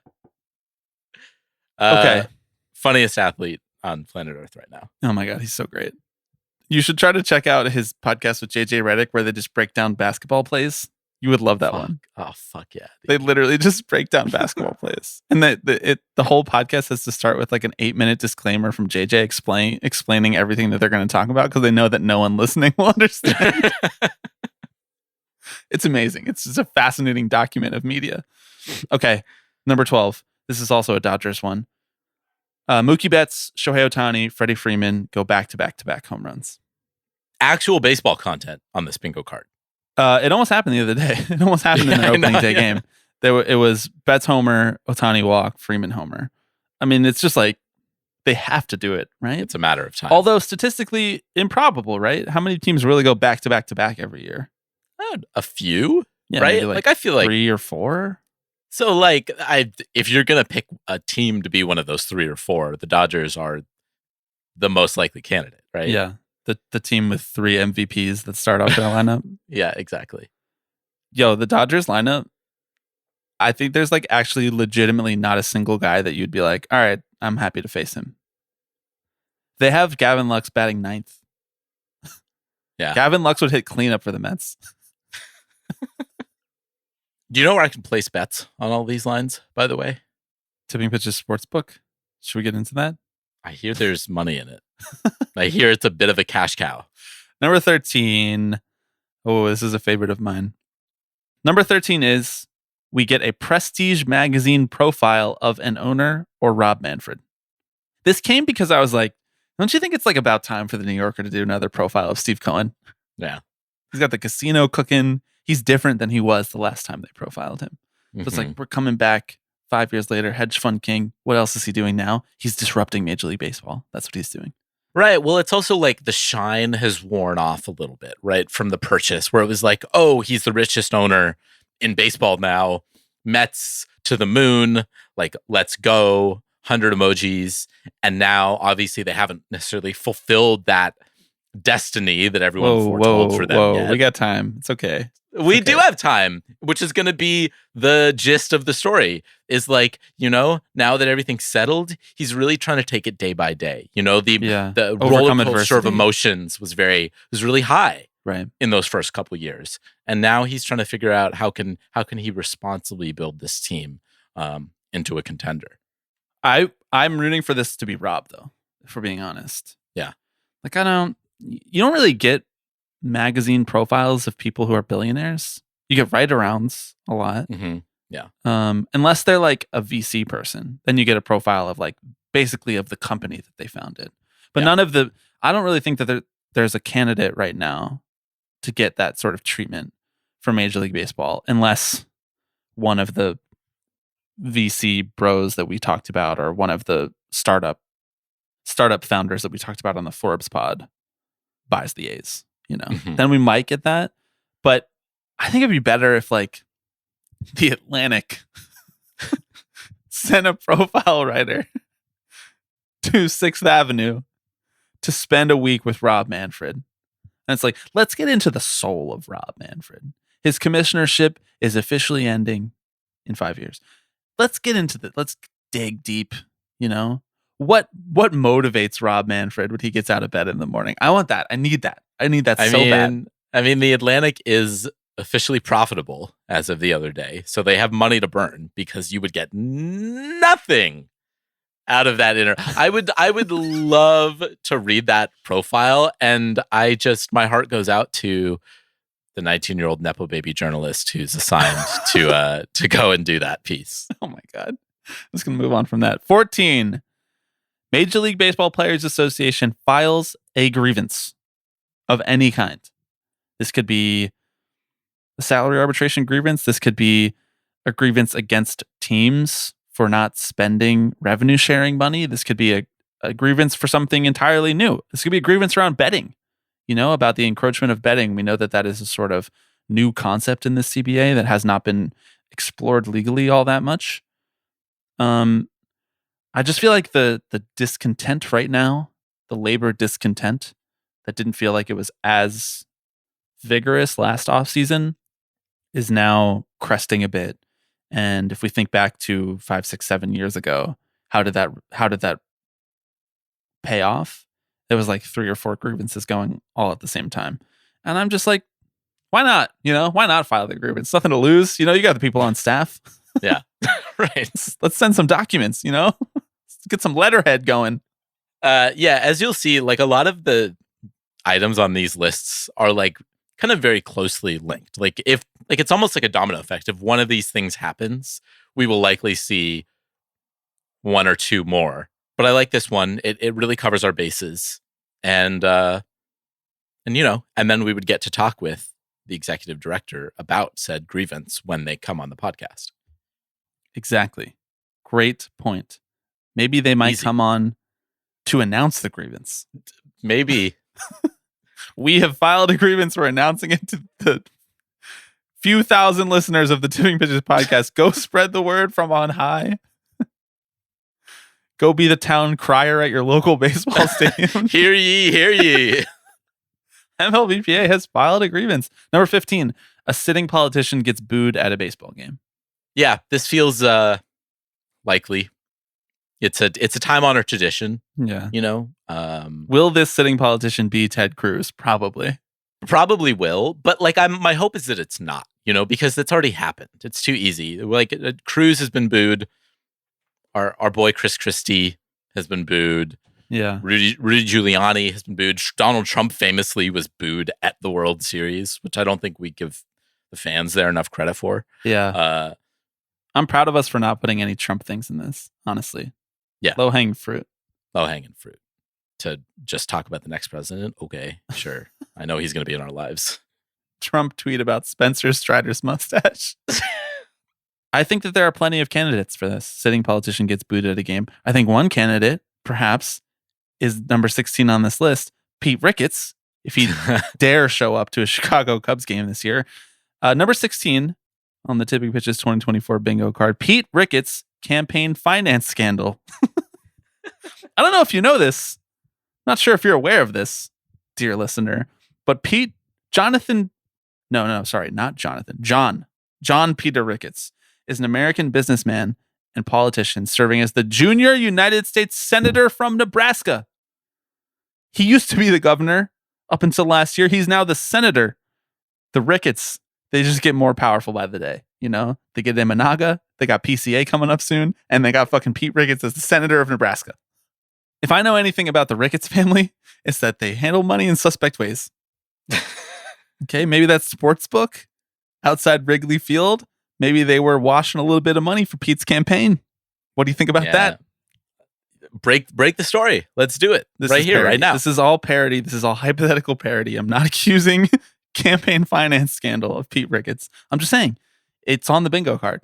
Okay. Funniest athlete on planet Earth right now. Oh my God, he's so great. You should try to check out his podcast with JJ Redick where they just break down basketball plays. You would love that one. Oh, fuck yeah. Dude. They literally just break down basketball plays. And the whole podcast has to start with like an 8-minute disclaimer from JJ explaining everything that they're going to talk about because they know that no one listening will understand. It's amazing. It's just a fascinating document of media. Okay, number 12. This is also a Dodgers one. Mookie Betts, Shohei Ohtani, Freddie Freeman go back-to-back home runs. Actual baseball content on this bingo card. It almost happened the other day. It almost happened in their opening day game. It was Betts homer, Ohtani walk, Freeman homer. I mean, it's just like they have to do it, right? It's a matter of time. Although statistically improbable, right? How many teams really go back-to-back every year? A few, Yeah, right? maybe Like I feel like 3 or 4. So, like, if you're gonna pick a team to be one of those 3 or 4, the Dodgers are the most likely candidate, right? Yeah, the team with 3 MVPs that start off their lineup. Yeah, exactly. Yo, the Dodgers lineup. I think there's like actually legitimately not a single guy that you'd be like, all right, I'm happy to face him. They have Gavin Lux batting 9th. Yeah, Gavin Lux would hit cleanup for the Mets. Do you know where I can place bets on all these lines, by the way? Tipping Pitches Sportsbook. Should we get into that? I hear there's money in it. I hear it's a bit of a cash cow. Number 13. Oh, this is a favorite of mine. Number 13 is we get a Prestige magazine profile of an owner or Rob Manfred. This came because I was like, don't you think it's like about time for the New Yorker to do another profile of Steve Cohen? Yeah. He's got the casino cooking. He's different than he was the last time they profiled him. So it's like, we're coming back 5 years later, hedge fund king. What else is he doing now? He's disrupting Major League Baseball. That's what he's doing. Right. Well, it's also like the shine has worn off a little bit, right? From the purchase where it was like, oh, he's the richest owner in baseball now. Mets to the moon, like, let's go, 100 emojis. And now, obviously, they haven't necessarily fulfilled that destiny that everyone foretold for them yet. We got time. It's okay. We do have time, which is going to be the gist of the story is like, you know, now that everything's settled, he's really trying to take it day by day. You know, the roller coaster of emotions was really high right in those first couple of years. And now he's trying to figure out how can he responsibly build this team into a contender. I'm rooting for this to be Rob, though, if we're being honest. Yeah. Like, you don't really get magazine profiles of people who are billionaires. You get write-arounds a lot. Mm-hmm. Yeah. Unless they're like a VC person, then you get a profile of like basically of the company that they founded. But none of I don't really think that there's a candidate right now to get that sort of treatment for Major League Baseball unless one of the VC bros that we talked about or one of the startup founders that we talked about on the Forbes pod buys the A's, then we might get that. But I think it'd be better if like the Atlantic sent a profile writer to 6th Avenue to spend a week with Rob Manfred. And it's like, let's get into the soul of Rob Manfred. His commissionership is officially ending in 5 years. Let's get into let's dig deep, What motivates Rob Manfred when he gets out of bed in the morning? I want that. I need that so bad. I mean, the Atlantic is officially profitable as of the other day. So they have money to burn because you would get nothing out of that I would love to read that profile, and my heart goes out to the 19-year-old Nepo baby journalist who's assigned to go and do that piece. Oh my God. I'm just going to move on from that. 14. Major League Baseball Players Association files a grievance of any kind. This could be a salary arbitration grievance. This could be a grievance against teams for not spending revenue sharing money. This could be a grievance for something entirely new. This could be a grievance around betting, about the encroachment of betting. We know that is a sort of new concept in the CBA that has not been explored legally all that much. I just feel like the discontent right now, the labor discontent that didn't feel like it was as vigorous last offseason is now cresting a bit. And if we think back to 5, 6, 7 years ago, how did that pay off? There was like 3 or 4 grievances going all at the same time. And I'm just like, why not? Why not file the grievance? Nothing to lose. You got the people on staff. Yeah. Right. Let's send some documents, Let's get some letterhead going. Yeah, as you'll see, like a lot of the items on these lists are like kind of very closely linked. Like it's almost like a domino effect. If one of these things happens, we will likely see 1 or 2 more. But I like this one. It really covers our bases. And then we would get to talk with the executive director about said grievance when they come on the podcast. Exactly. Great point. Maybe they might come on to announce the grievance. Maybe. We have filed a grievance. We're announcing it to the few thousand listeners of the Tipping Pitches podcast. Go spread the word from on high. Go be the town crier at your local baseball stadium. Hear ye, hear ye. MLBPA has filed a grievance. Number 15, a sitting politician gets booed at a baseball game. Yeah, this feels likely. It's a time-honored tradition. Yeah. Will this sitting politician be Ted Cruz? Probably will. But like my hope is that it's not, because it's already happened. It's too easy. Like Cruz has been booed. Our boy Chris Christie has been booed. Yeah. Rudy Giuliani has been booed. Donald Trump famously was booed at the World Series, which I don't think we give the fans there enough credit for. Yeah. I'm proud of us for not putting any Trump things in this, honestly. Yeah. Low-hanging fruit. To just talk about the next president? Okay, sure. I know he's going to be in our lives. Trump tweet about Spencer Strider's mustache. I think that there are plenty of candidates for this. Sitting politician gets booed at a game. I think one candidate, perhaps, is number 16 on this list, Pete Ricketts, if he dare show up to a Chicago Cubs game this year. Number 16 on the Tipping Pitches 2024 bingo card, Pete Ricketts campaign finance scandal. I don't know if you know this. Not sure if you're aware of this, dear listener, but John Peter Ricketts is an American businessman and politician serving as the junior United States Senator from Nebraska. He used to be the governor up until last year. He's now the senator. The Ricketts, they just get more powerful by the day. They get Imanaga, they got PCA coming up soon, and they got fucking Pete Ricketts as the senator of Nebraska. If I know anything about the Ricketts family, it's that they handle money in suspect ways. Okay, maybe that's sportsbook outside Wrigley Field. Maybe they were washing a little bit of money for Pete's campaign. What do you think about that? Break the story. Let's do it. This right is here, parody. right now. This is all parody. This is all hypothetical parody. I'm not accusing campaign finance scandal of Pete Ricketts. I'm just saying, it's on the bingo card.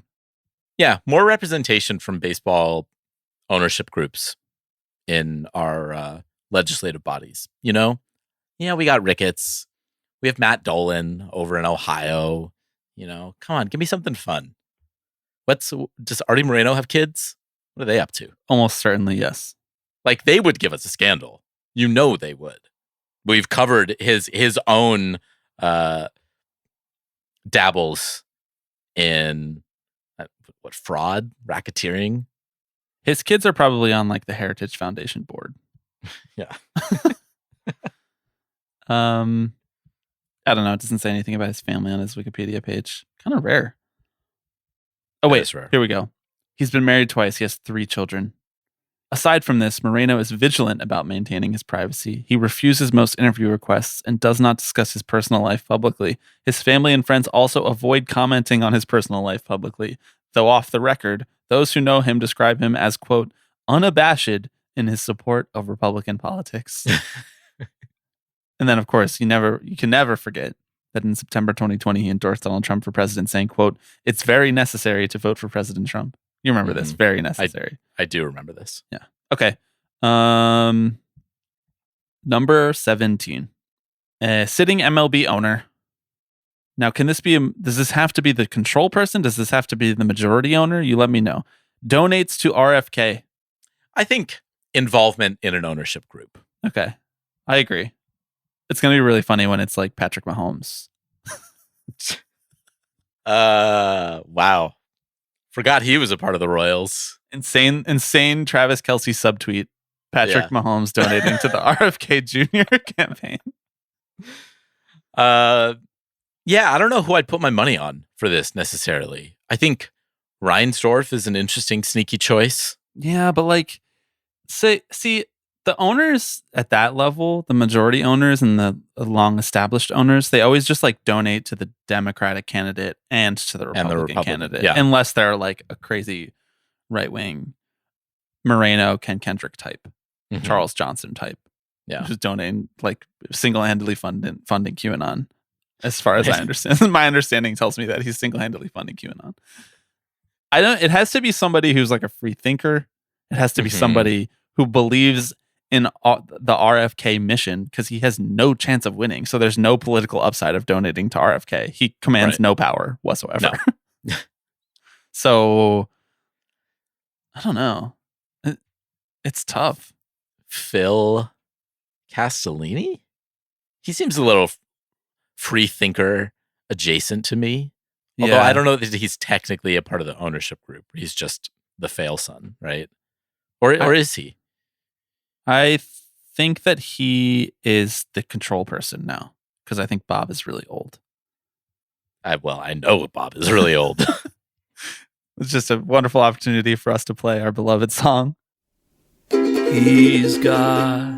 Yeah, more representation from baseball ownership groups in our legislative bodies. You know, we got Ricketts. We have Matt Dolan over in Ohio. You know, come on, give me something fun. Does Artie Moreno have kids? What are they up to? Almost certainly, yes. Like, they would give us a scandal. You know they would. We've covered his own dabbles in fraud, racketeering. His kids are probably on like the Heritage Foundation board. Yeah. I don't know. It doesn't say anything about his family on his Wikipedia page. Kind of rare. Oh, wait. Here we go. He's been married twice. He has 3 children. Aside from this, Moreno is vigilant about maintaining his privacy. He refuses most interview requests and does not discuss his personal life publicly. His family and friends also avoid commenting on his personal life publicly. Though off the record, those who know him describe him as, quote, unabashed in his support of Republican politics. And then, of course, you can never forget that in September 2020, he endorsed Donald Trump for president, saying, quote, it's very necessary to vote for President Trump. You remember this. Very necessary. I do remember this. Yeah. Okay. Number 17. Sitting MLB owner. Now, does this have to be the control person? Does this have to be the majority owner? You let me know. Donates to RFK. I think involvement in an ownership group. Okay. I agree. It's going to be really funny when it's like Patrick Mahomes. Wow. Forgot he was a part of the Royals. Insane Travis Kelce subtweet. Patrick Mahomes donating to the RFK Jr. campaign. Yeah, I don't know who I'd put my money on for this necessarily. I think Reinsdorf is an interesting sneaky choice. Yeah, but like, see, the owners at that level, the majority owners and the long established owners, they always just like donate to the Democratic candidate and to the Republican candidate, unless they're like a crazy right wing Moreno, Ken Kendrick type, Charles Johnson type, who's donating like single handedly funding QAnon. As far as I understand, my understanding tells me that he's single handedly funding QAnon. It has to be somebody who's like a free thinker. It has to be somebody who believes in the RFK mission, because he has no chance of winning. So there's no political upside of donating to RFK. He commands no power whatsoever. No. So I don't know. It's tough. Phil Castellini? He seems a little free thinker adjacent to me. Although I don't know that he's technically a part of the ownership group. He's just the fail son, right? Or is he? I think that he is the control person now, because I think Bob is really old. I know Bob is really old. It's just a wonderful opportunity for us to play our beloved song. He's got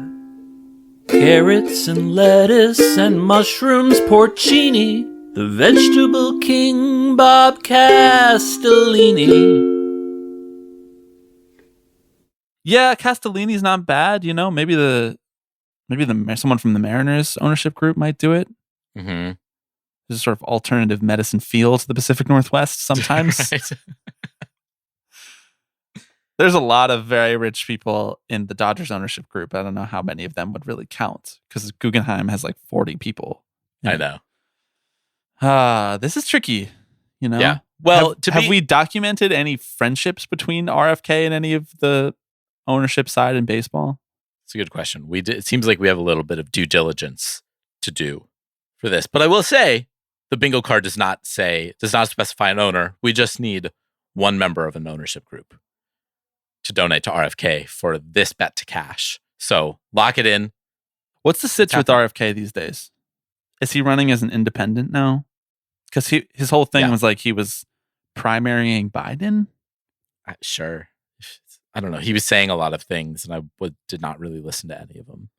carrots and lettuce and mushrooms, porcini, the vegetable king, Bob Castellini. Yeah, Castellini's not bad. You know, maybe someone from the Mariners ownership group might do it. Mm-hmm. There's a sort of alternative medicine feel to the Pacific Northwest sometimes. There's a lot of very rich people in the Dodgers ownership group. I don't know how many of them would really count, because Guggenheim has like 40 people. I know. This is tricky, you know? Yeah. Well, have we documented any friendships between RFK and any of the ownership side in baseball? It's a good question. It seems like we have a little bit of due diligence to do for this. But I will say, the bingo card does not specify an owner. We just need one member of an ownership group to donate to RFK for this bet to cash. So lock it in. What's the sitch with RFK these days? Is he running as an independent now? Because his whole thing was like he was primarying Biden. Sure. I don't know. He was saying a lot of things, and I did not really listen to any of them.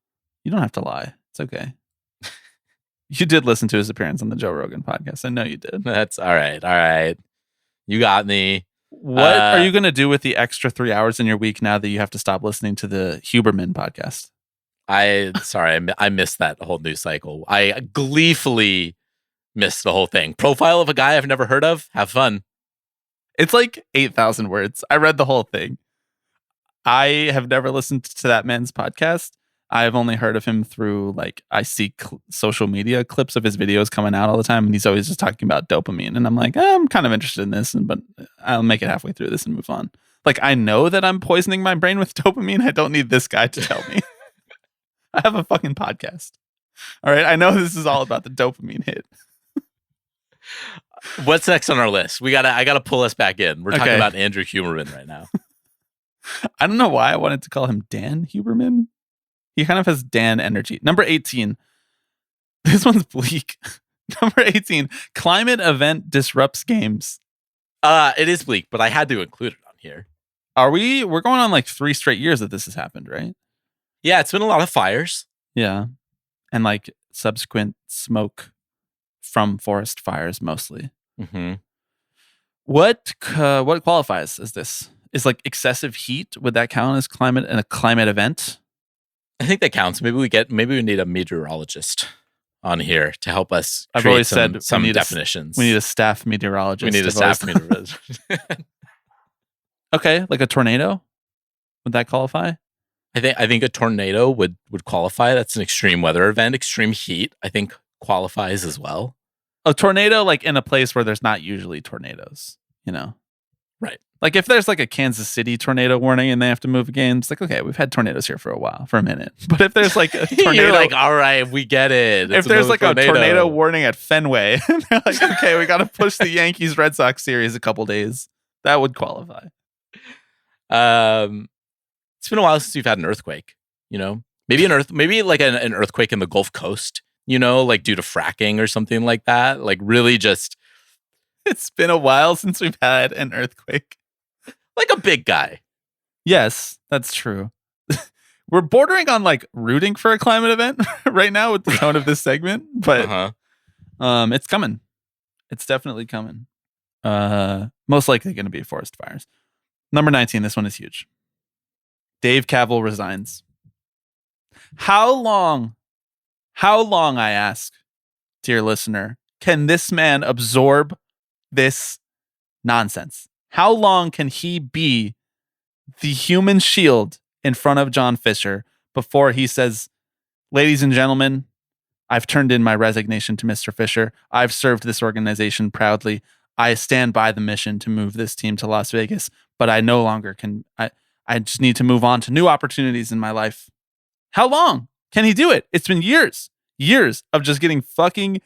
You don't have to lie. It's okay. You did listen to his appearance on the Joe Rogan podcast. I know you did. That's all right. All right. You got me. What are you going to do with the extra 3 hours in your week now that you have to stop listening to the Huberman podcast? I missed that whole news cycle. I gleefully miss the whole thing. Profile of a guy I've never heard of. Have fun. It's like 8,000 words. I read the whole thing. I have never listened to that man's podcast. I've only heard of him through, like, I see social media clips of his videos coming out all the time, and he's always just talking about dopamine. And I'm like, I'm kind of interested in this, but I'll make it halfway through this and move on. Like, I know that I'm poisoning my brain with dopamine. I don't need this guy to tell me. I have a fucking podcast. All right. I know this is all about the dopamine hit. What's next on our list? I gotta pull us back in. We're talking Okay. about Andrew Huberman right now. I don't know why I wanted to call him Dan Huberman. He kind of has Dan energy. Number 18. This one's bleak. Number 18. Climate event disrupts games. It is bleak, but I had to include it on here. We're going on like 3 straight years that this has happened, right? Yeah, it's been a lot of fires. Yeah. And like subsequent smoke from forest fires mostly. Mm-hmm. What qualifies as this? Is like excessive heat, would that count as climate and a climate event? I think that counts. Maybe we need a meteorologist on here to help us. I've always said some we need definitions. We need a staff meteorologist. We need a staff meteorologist. Okay, like a tornado? Would that qualify? I think a tornado would qualify. That's an extreme weather event. Extreme heat, I think, qualifies as well. A tornado, like in a place where there's not usually tornadoes, you know? Right. Like if there's like a Kansas City tornado warning and they have to move games, like, okay, we've had tornadoes here for a minute. But if there's like a tornado, you're like, all right, we get it. If there's like a tornado warning at Fenway, they're like, okay, we got to push the Yankees Red Sox series a couple days. That would qualify. It's been a while since we've had an earthquake. You know, maybe like an earthquake in the Gulf Coast. You know, like due to fracking or something like that. Like really, just it's been a while since we've had an earthquake. Like a big guy. Yes, that's true. We're bordering on like rooting for a climate event right now with the tone of this segment, but it's coming. It's definitely coming. Most likely going to be forest fires. Number 19, this one is huge. Dave Cavill resigns. How long, I ask, dear listener, can this man absorb this nonsense? How long can he be the human shield in front of John Fisher before he says, ladies and gentlemen, I've turned in my resignation to Mr. Fisher. I've served this organization proudly. I stand by the mission to move this team to Las Vegas, but I no longer can. I just need to move on to new opportunities in my life. How long can he do it? It's been years of just getting fucking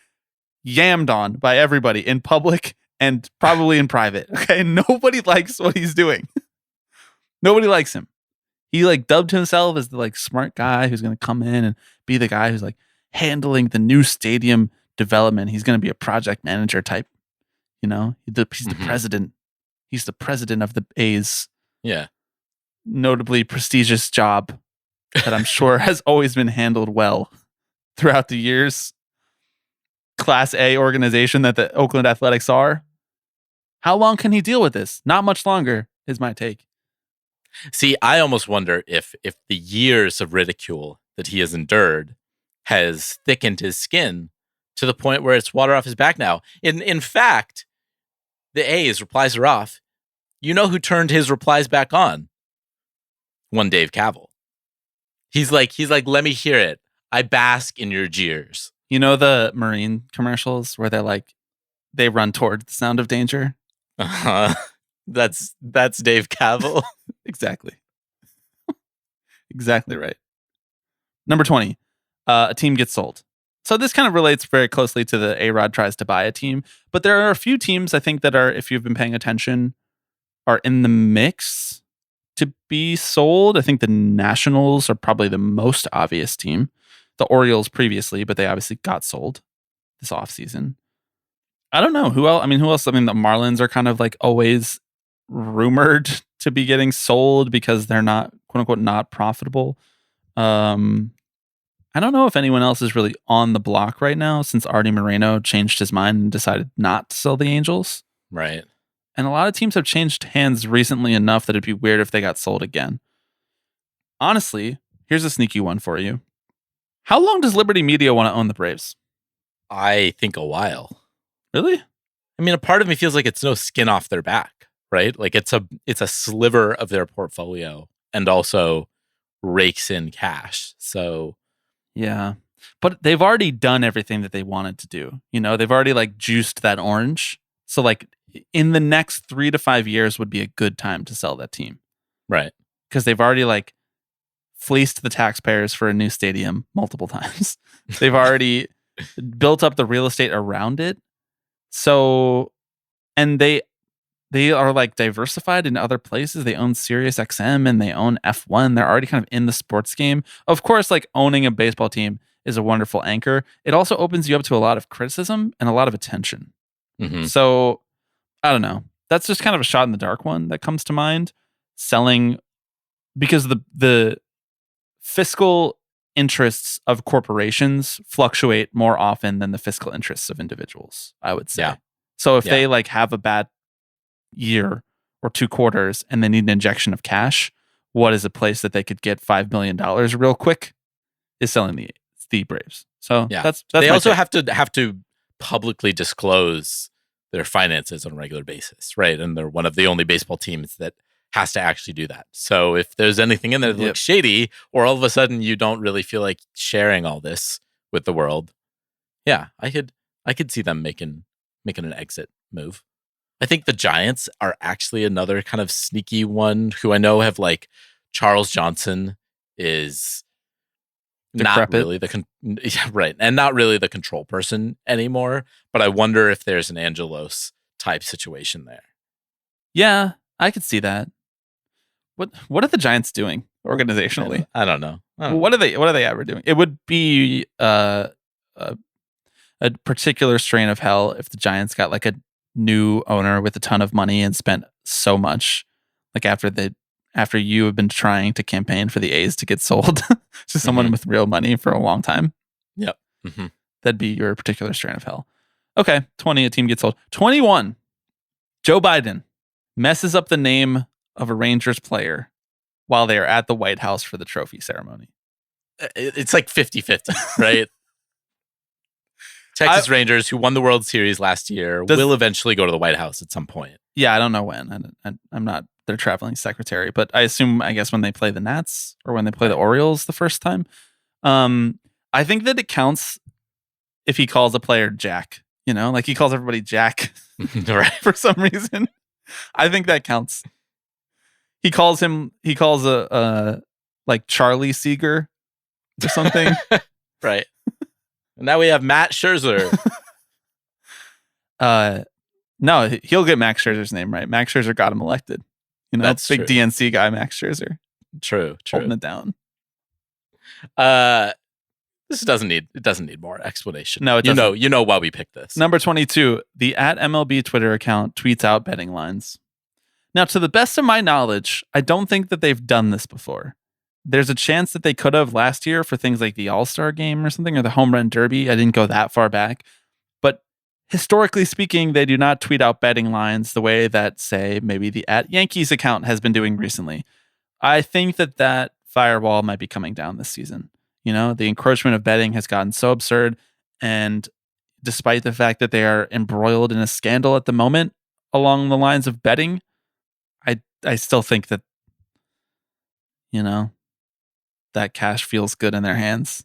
yammed on by everybody in public and probably in private. Okay. Nobody likes what he's doing. Nobody likes him. He like dubbed himself as the like smart guy who's going to come in and be the guy who's like handling the new stadium development. He's going to be a project manager type, you know, he's the president. He's the president of the A's. Yeah. Notably prestigious job that I'm sure has always been handled well throughout the years. Class A organization that the Oakland Athletics are. How long can he deal with this? Not much longer is my take. See, I almost wonder if the years of ridicule that he has endured has thickened his skin to the point where it's water off his back now. In fact, the A's replies are off. You know who turned his replies back on? One Dave Cavill. He's like, let me hear it. I bask in your jeers. You know the Marine commercials where they're like, they run toward the sound of danger? That's Dave Cavill. Exactly. Exactly right. Number 20, a team gets sold. So this kind of relates very closely to the A-Rod tries to buy a team, but there are a few teams I think that are, if you've been paying attention, are in the mix to be sold. I think the Nationals are probably the most obvious team. The Orioles previously, but they obviously got sold this offseason. I don't know who else. I mean, the Marlins are kind of like always rumored to be getting sold because they're not, quote unquote, not profitable. I don't know if anyone else is really on the block right now since Artie Moreno changed his mind and decided not to sell the Angels. Right. And a lot of teams have changed hands recently enough that it'd be weird if they got sold again. Honestly, here's a sneaky one for you. How long does Liberty Media want to own the Braves? I think a while. Really? I mean, a part of me feels like it's no skin off their back, right? Like it's a sliver of their portfolio and also rakes in cash. So Yeah. But they've already done everything that they wanted to do. You know, they've already like juiced that orange. So like in the next 3 to 5 years would be a good time to sell that team. right. Because they've already like fleeced the taxpayers for a new stadium multiple times. They've already built up the real estate around it. So, and they are like diversified in other places. They own Sirius XM and they own F1. They're already kind of in the sports game. Of course, like owning a baseball team is a wonderful anchor. It also opens you up to a lot of criticism and a lot of attention. Mm-hmm. So, I don't know. That's just kind of a shot in the dark one that comes to mind. Selling because the fiscal interests of corporations fluctuate more often than the fiscal interests of individuals, I would say. Yeah. So if Yeah. they like have a bad year or 2 quarters and they need an injection of cash, what is a place that they could get $5 million real quick is selling the Braves. So Yeah. that's They my also take. have to publicly disclose their finances on a regular basis, right? And they're one of the only baseball teams that has to actually do that. So if there's anything in there that Yep. looks shady, or all of a sudden you don't really feel like sharing all this with the world, yeah, I could see them making an exit move. I think the Giants are actually another kind of sneaky one who I know have like Charles Johnson is not Decrepit. really yeah, right, and not really the control person anymore. But I wonder if there's an Angelos type situation there. Yeah, I could see that. What are the Giants doing organizationally? I don't know. What are they ever doing? It would be a particular strain of hell if the Giants got like a new owner with a ton of money and spent so much, like after you have been trying to campaign for the A's to get sold to someone with real money for a long time. Yep. Mm-hmm. That'd be your particular strain of hell. Okay, 20, a team gets sold. 21, Joe Biden messes up the name of a Rangers player while they are at the White House for the trophy ceremony. It's like 50-50, right? Texas Rangers, who won the World Series last year, will eventually go to the White House at some point. Yeah, I don't know when. I'm not their traveling secretary, but I guess when they play the Nats or when they play the Orioles the first time. I think that it counts if he calls a player Jack. You know, like he calls everybody Jack right. for some reason. I think that counts. He calls a like Charlie Seeger or something. Right. And now we have Matt Scherzer. No, he'll get Max Scherzer's name right. Max Scherzer got him elected. You know, That's big true. DNC guy, Max Scherzer. True. Holding it down. This doesn't need more explanation. No, it doesn't. You know why we picked this. Number 22, the @MLB Twitter account tweets out betting lines. Now, to the best of my knowledge, I don't think that they've done this before. There's a chance that they could have last year for things like the All-Star game or something, or the Home Run Derby. I didn't go that far back. But historically speaking, they do not tweet out betting lines the way that, say, maybe the @Yankees account has been doing recently. I think that firewall might be coming down this season. You know, the encroachment of betting has gotten so absurd. And despite the fact that they are embroiled in a scandal at the moment along the lines of betting, I still think that, you know, that cash feels good in their hands.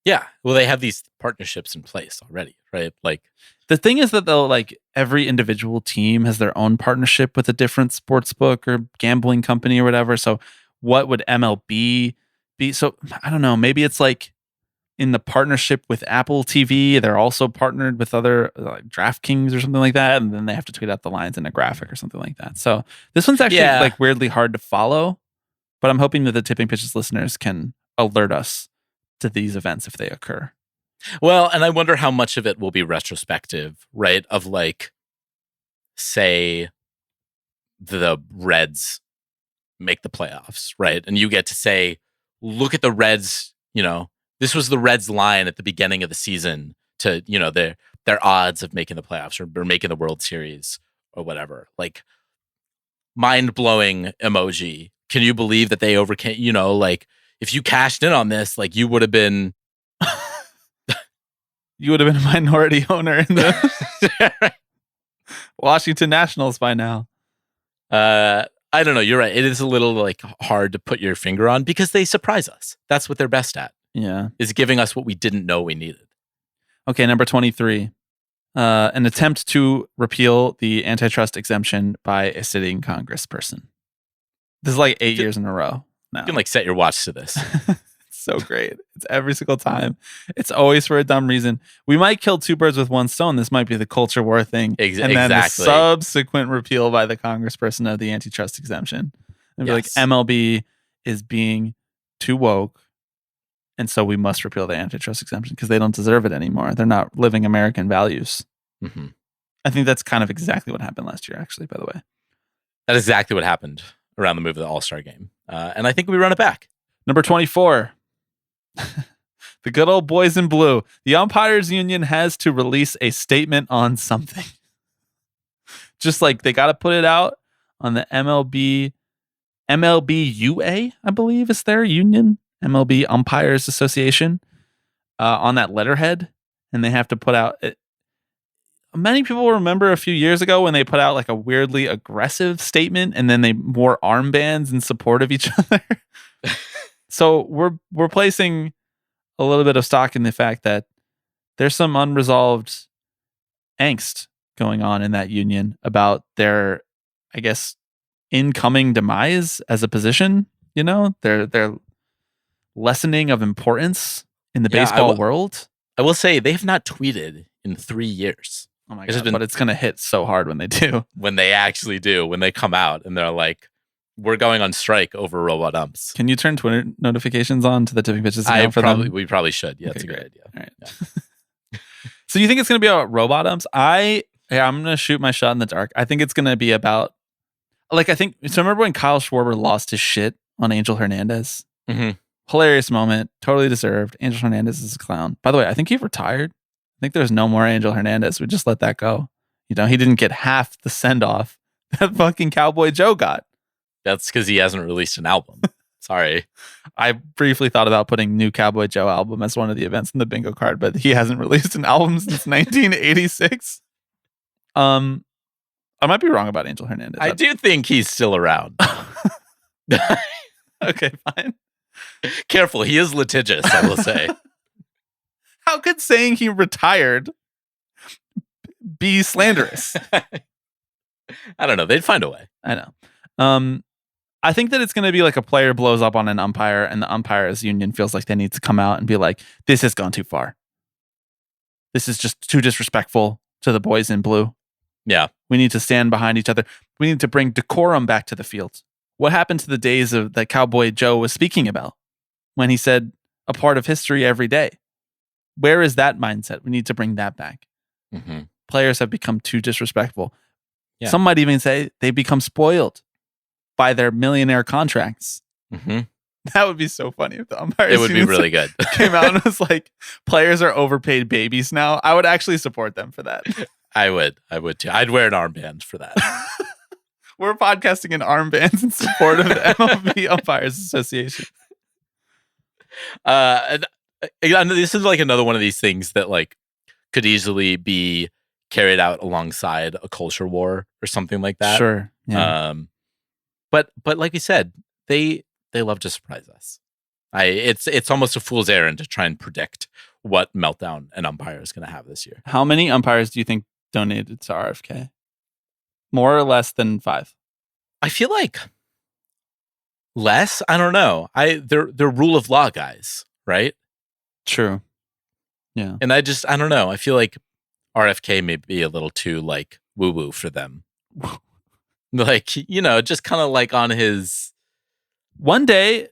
Yeah. Well, they have these partnerships in place already, right? Like the thing is that though, like every individual team has their own partnership with a different sports book or gambling company or whatever. So what would MLB be? So I don't know. Maybe it's like in the partnership with Apple TV, they're also partnered with other like DraftKings or something like that. And then they have to tweet out the lines in a graphic or something like that. So this one's actually like weirdly hard to follow, but I'm hoping that the Tipping Pitches listeners can alert us to these events if they occur. Well, and I wonder how much of it will be retrospective, right? Of like, say, the Reds make the playoffs, right? And you get to say, look at the Reds, you know, this was the Reds line at the beginning of the season to, you know, their odds of making the playoffs or making the World Series or whatever. Like, mind-blowing emoji. Can you believe that they overcame, you know, like, if you cashed in on this, like, you would have been you would have been a minority owner in the Washington Nationals by now. I don't know. You're right. It is a little like hard to put your finger on because they surprise us. That's what they're best at. Yeah. Is giving us what we didn't know we needed. Okay, number 23. An attempt to repeal the antitrust exemption by a sitting congressperson. This is like 8 years in a row now. You can like set your watch to this. It's so great. It's every single time. It's always for a dumb reason. We might kill two birds with one stone. This might be the culture war thing. And then the subsequent repeal by the congressperson of the antitrust exemption. And be like, MLB is being too woke. And so we must repeal the antitrust exemption because they don't deserve it anymore. They're not living American values. Mm-hmm. I think that's kind of exactly what happened last year, actually, by the way. That is exactly what happened around the move of the All-Star game. And I think we run it back. Number 24. The good old boys in blue. The umpires union has to release a statement on something. Just like they got to put it out on the MLBUA, I believe is their union. MLB Umpires Association on that letterhead. And they have to put out it. Many people remember a few years ago when they put out like a weirdly aggressive statement and then they wore armbands in support of each other. So we're placing a little bit of stock in the fact that there's some unresolved angst going on in that union about their, I guess, incoming demise as a position. You know, their lessening of importance in the baseball world. I will say they have not tweeted in 3 years. Oh my God, but it's going to hit so hard when they do. When they actually do, when they come out and they're like, we're going on strike over robot umps. Can you turn Twitter notifications on to the tipping pitches account for them? We probably should. Yeah, that's a great idea. All right. Yeah. So you think it's going to be about robot umps? I'm going to shoot my shot in the dark. I think it's going to be about, like, so remember when Kyle Schwarber lost his shit on Angel Hernandez? Mm-hmm. Hilarious moment. Totally deserved. Angel Hernandez is a clown. By the way, I think he retired. I think there's no more Angel Hernandez. We just let that go. You know, he didn't get half the send-off that fucking Cowboy Joe got. That's because he hasn't released an album. Sorry. I briefly thought about putting new Cowboy Joe album as one of the events in the bingo card, but he hasn't released an album since 1986. I might be wrong about Angel Hernandez. I do think he's still around. Okay, fine. Careful, he is litigious, I will say. How could saying he retired be slanderous? I don't know. They'd find a way. I know. I think that it's going to be like a player blows up on an umpire and the umpires union feels like they need to come out and be like, this has gone too far. This is just too disrespectful to the boys in blue. Yeah. We need to stand behind each other. We need to bring decorum back to the field. What happened to the days of that Cowboy Joe was speaking about when he said a part of history every day? Where is that mindset? We need to bring that back. Mm-hmm. Players have become too disrespectful. Yeah. Some might even say they become spoiled by their millionaire contracts. Mm-hmm. That would be so funny if the umpires. It would be really good. Came out and was like, players are overpaid babies now. I would actually support them for that. I would too. I'd wear an armband for that. We're podcasting in armbands in support of the MLB Umpires Association. And this is like another one of these things that like could easily be carried out alongside a culture war or something like that. Sure. Yeah. But like we said, they love to surprise us. It's almost a fool's errand to try and predict what meltdown an umpire is going to have this year. How many umpires do you think donated to RFK? More or less than 5? I feel like less. I don't know. They're rule of law guys, right? True. Yeah. And I don't know. I feel like RFK may be a little too like woo woo for them. Like, you know, just kind of like on his. One day,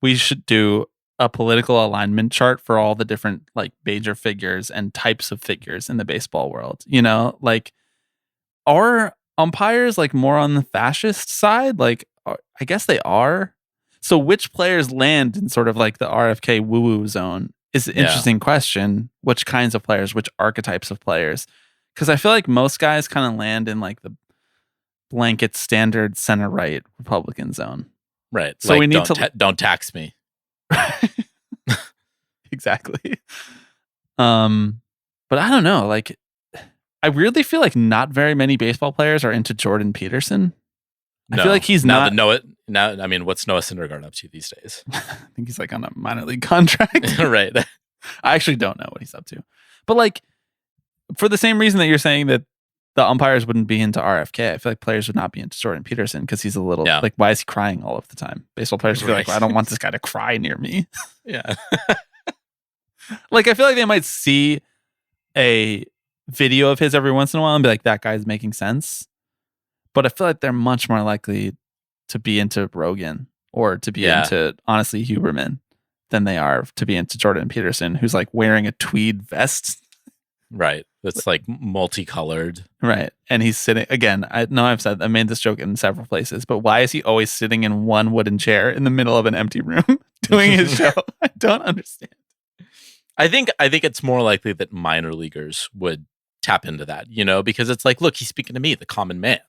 we should do a political alignment chart for all the different like major figures and types of figures in the baseball world. You know, like, are umpires like more on the fascist side? Like, I guess they are. So which players land in sort of like the RFK woo-woo zone is an interesting question. Which kinds of players, which archetypes of players? Because I feel like most guys kind of land in like the blanket standard center right Republican zone. Right. So like, we need don't tax me. Exactly. But I don't know. Like, I really feel like not very many baseball players are into Jordan Peterson. I feel like he's not. I mean, what's Noah Syndergaard up to these days? I think he's like on a minor league contract. Right. I actually don't know what he's up to. But like, for the same reason that you're saying that the umpires wouldn't be into RFK, I feel like players would not be into Jordan Peterson because he's a little like, why is he crying all of the time? Baseball players feel like, well, I don't want this guy to cry near me. Yeah. Like, I feel like they might see a video of his every once in a while and be like, that guy's making sense. But I feel like they're much more likely to be into Rogan or to be into, honestly, Huberman than they are to be into Jordan Peterson, who's like wearing a tweed vest. Right. That's like multicolored. Right. And he's sitting, again, I made this joke in several places, but why is he always sitting in one wooden chair in the middle of an empty room doing his show? I don't understand. I think it's more likely that minor leaguers would tap into that, because it's like, look, he's speaking to me, the common man.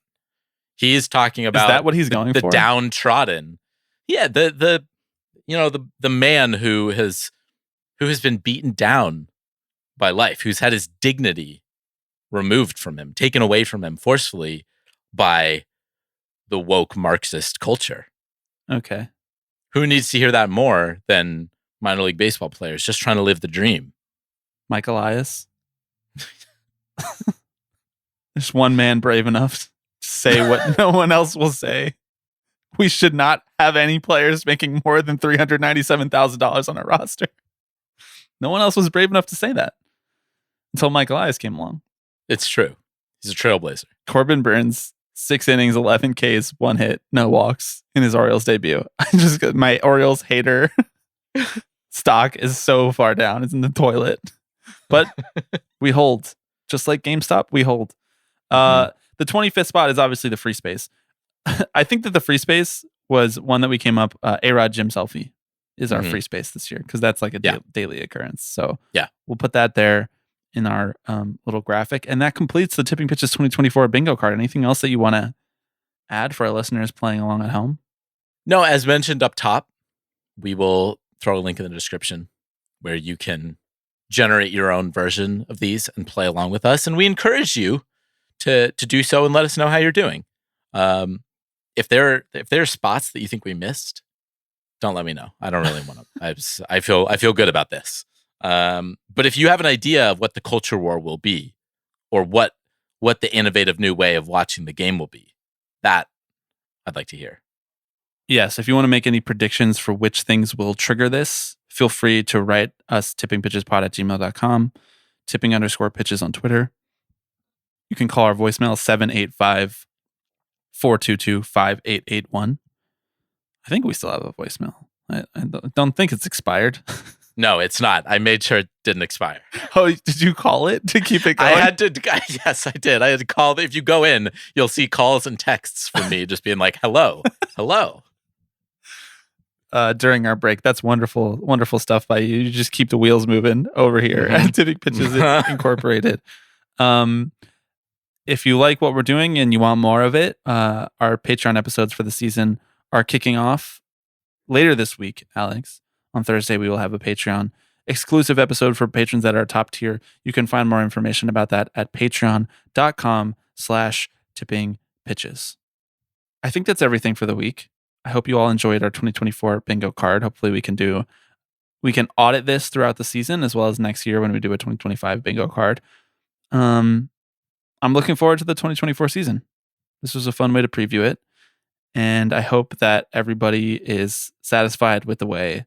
He's talking about, is that what he's going for? The downtrodden. Yeah, the man who has been beaten down by life, who's had his dignity removed from him, taken away from him forcefully by the woke Marxist culture. Okay. Who needs to hear that more than minor league baseball players just trying to live the dream? Mike Elias. There's one man brave enough to say what no one else will say. We should not have any players making more than $397,000 on our roster. No one else was brave enough to say that until Mike Elias came along. It's true. He's a trailblazer. Corbin Burns, 6 innings, 11 Ks, 1 hit, no walks in his Orioles debut. My Orioles hater stock is so far down. It's in the toilet. But we hold. Just like GameStop, we hold. The 25th spot is obviously the free space. I think that the free space was one that we came up. A-Rod Gym Selfie is our free space this year because that's like a daily occurrence. So we'll put that there in our little graphic. And that completes the Tipping Pitches 2024 bingo card. Anything else that you want to add for our listeners playing along at home? No, as mentioned up top, we will throw a link in the description where you can generate your own version of these and play along with us. And we encourage you to do so and let us know how you're doing. If there are spots that you think we missed, don't let me know. I don't really want to. I feel good about this. But if you have an idea of what the culture war will be, or what the innovative new way of watching the game will be, that I'd like to hear. Yes, if you want to make any predictions for which things will trigger this, feel free to write us tippingpitchespod@gmail.com, tipping_pitches on Twitter. You can call our voicemail 785-422-5881. I think we still have a voicemail. I don't think it's expired. No, it's not. I made sure it didn't expire. Oh, did you call it to keep it going? Yes, I did. I had to call. If you go in, you'll see calls and texts from me just being like, hello. During our break. That's wonderful, wonderful stuff by you. You just keep the wheels moving over here at Tipping Pitches Incorporated. If you like what we're doing and you want more of it, our Patreon episodes for the season are kicking off later this week, Alex. On Thursday, we will have a Patreon exclusive episode for patrons that are top tier. You can find more information about that at patreon.com/tippingpitches. I think that's everything for the week. I hope you all enjoyed our 2024 bingo card. Hopefully we can audit this throughout the season as well as next year when we do a 2025 bingo card. I'm looking forward to the 2024 season. This was a fun way to preview it. And I hope that everybody is satisfied with the way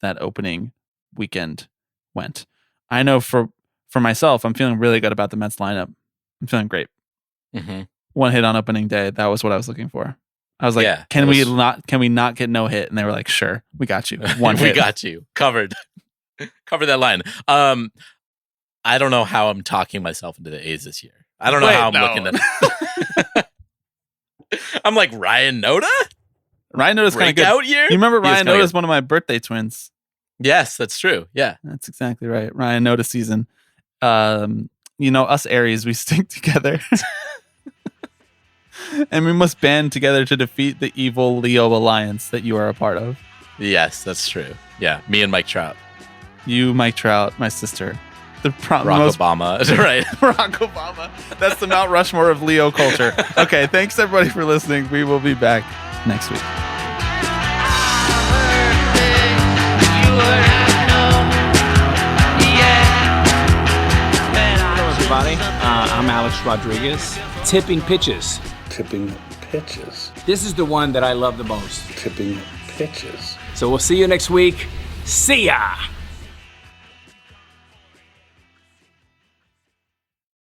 that opening weekend went. I know for myself, I'm feeling really good about the Mets lineup. I'm feeling great. Mm-hmm. 1 hit on opening day. That was what I was looking for. I was like, can we not get no hit? And they were like, sure, we got you. 1 hit. We got you covered. Cover that line. I don't know how I'm talking myself into the A's this year. I don't know how I'm looking at it. I'm like, Ryan Noda? Ryan Noda's kind of good. Breakout year? You remember Ryan Noda's one of my birthday twins? Yes, that's true. Yeah. That's exactly right. Ryan Noda season. Us Aries, we stick together. And we must band together to defeat the evil Leo alliance that you are a part of. Yes, that's true. Yeah, me and Mike Trout. You, Mike Trout, my sister, Obama, right? Barack Obama. That's the Mount Rushmore of Leo culture. Okay, thanks everybody for listening. We will be back next week. Hello, everybody. I'm Alex Rodriguez. Tipping pitches. Tipping pitches. This is the one that I love the most. Tipping pitches. So we'll see you next week. See ya!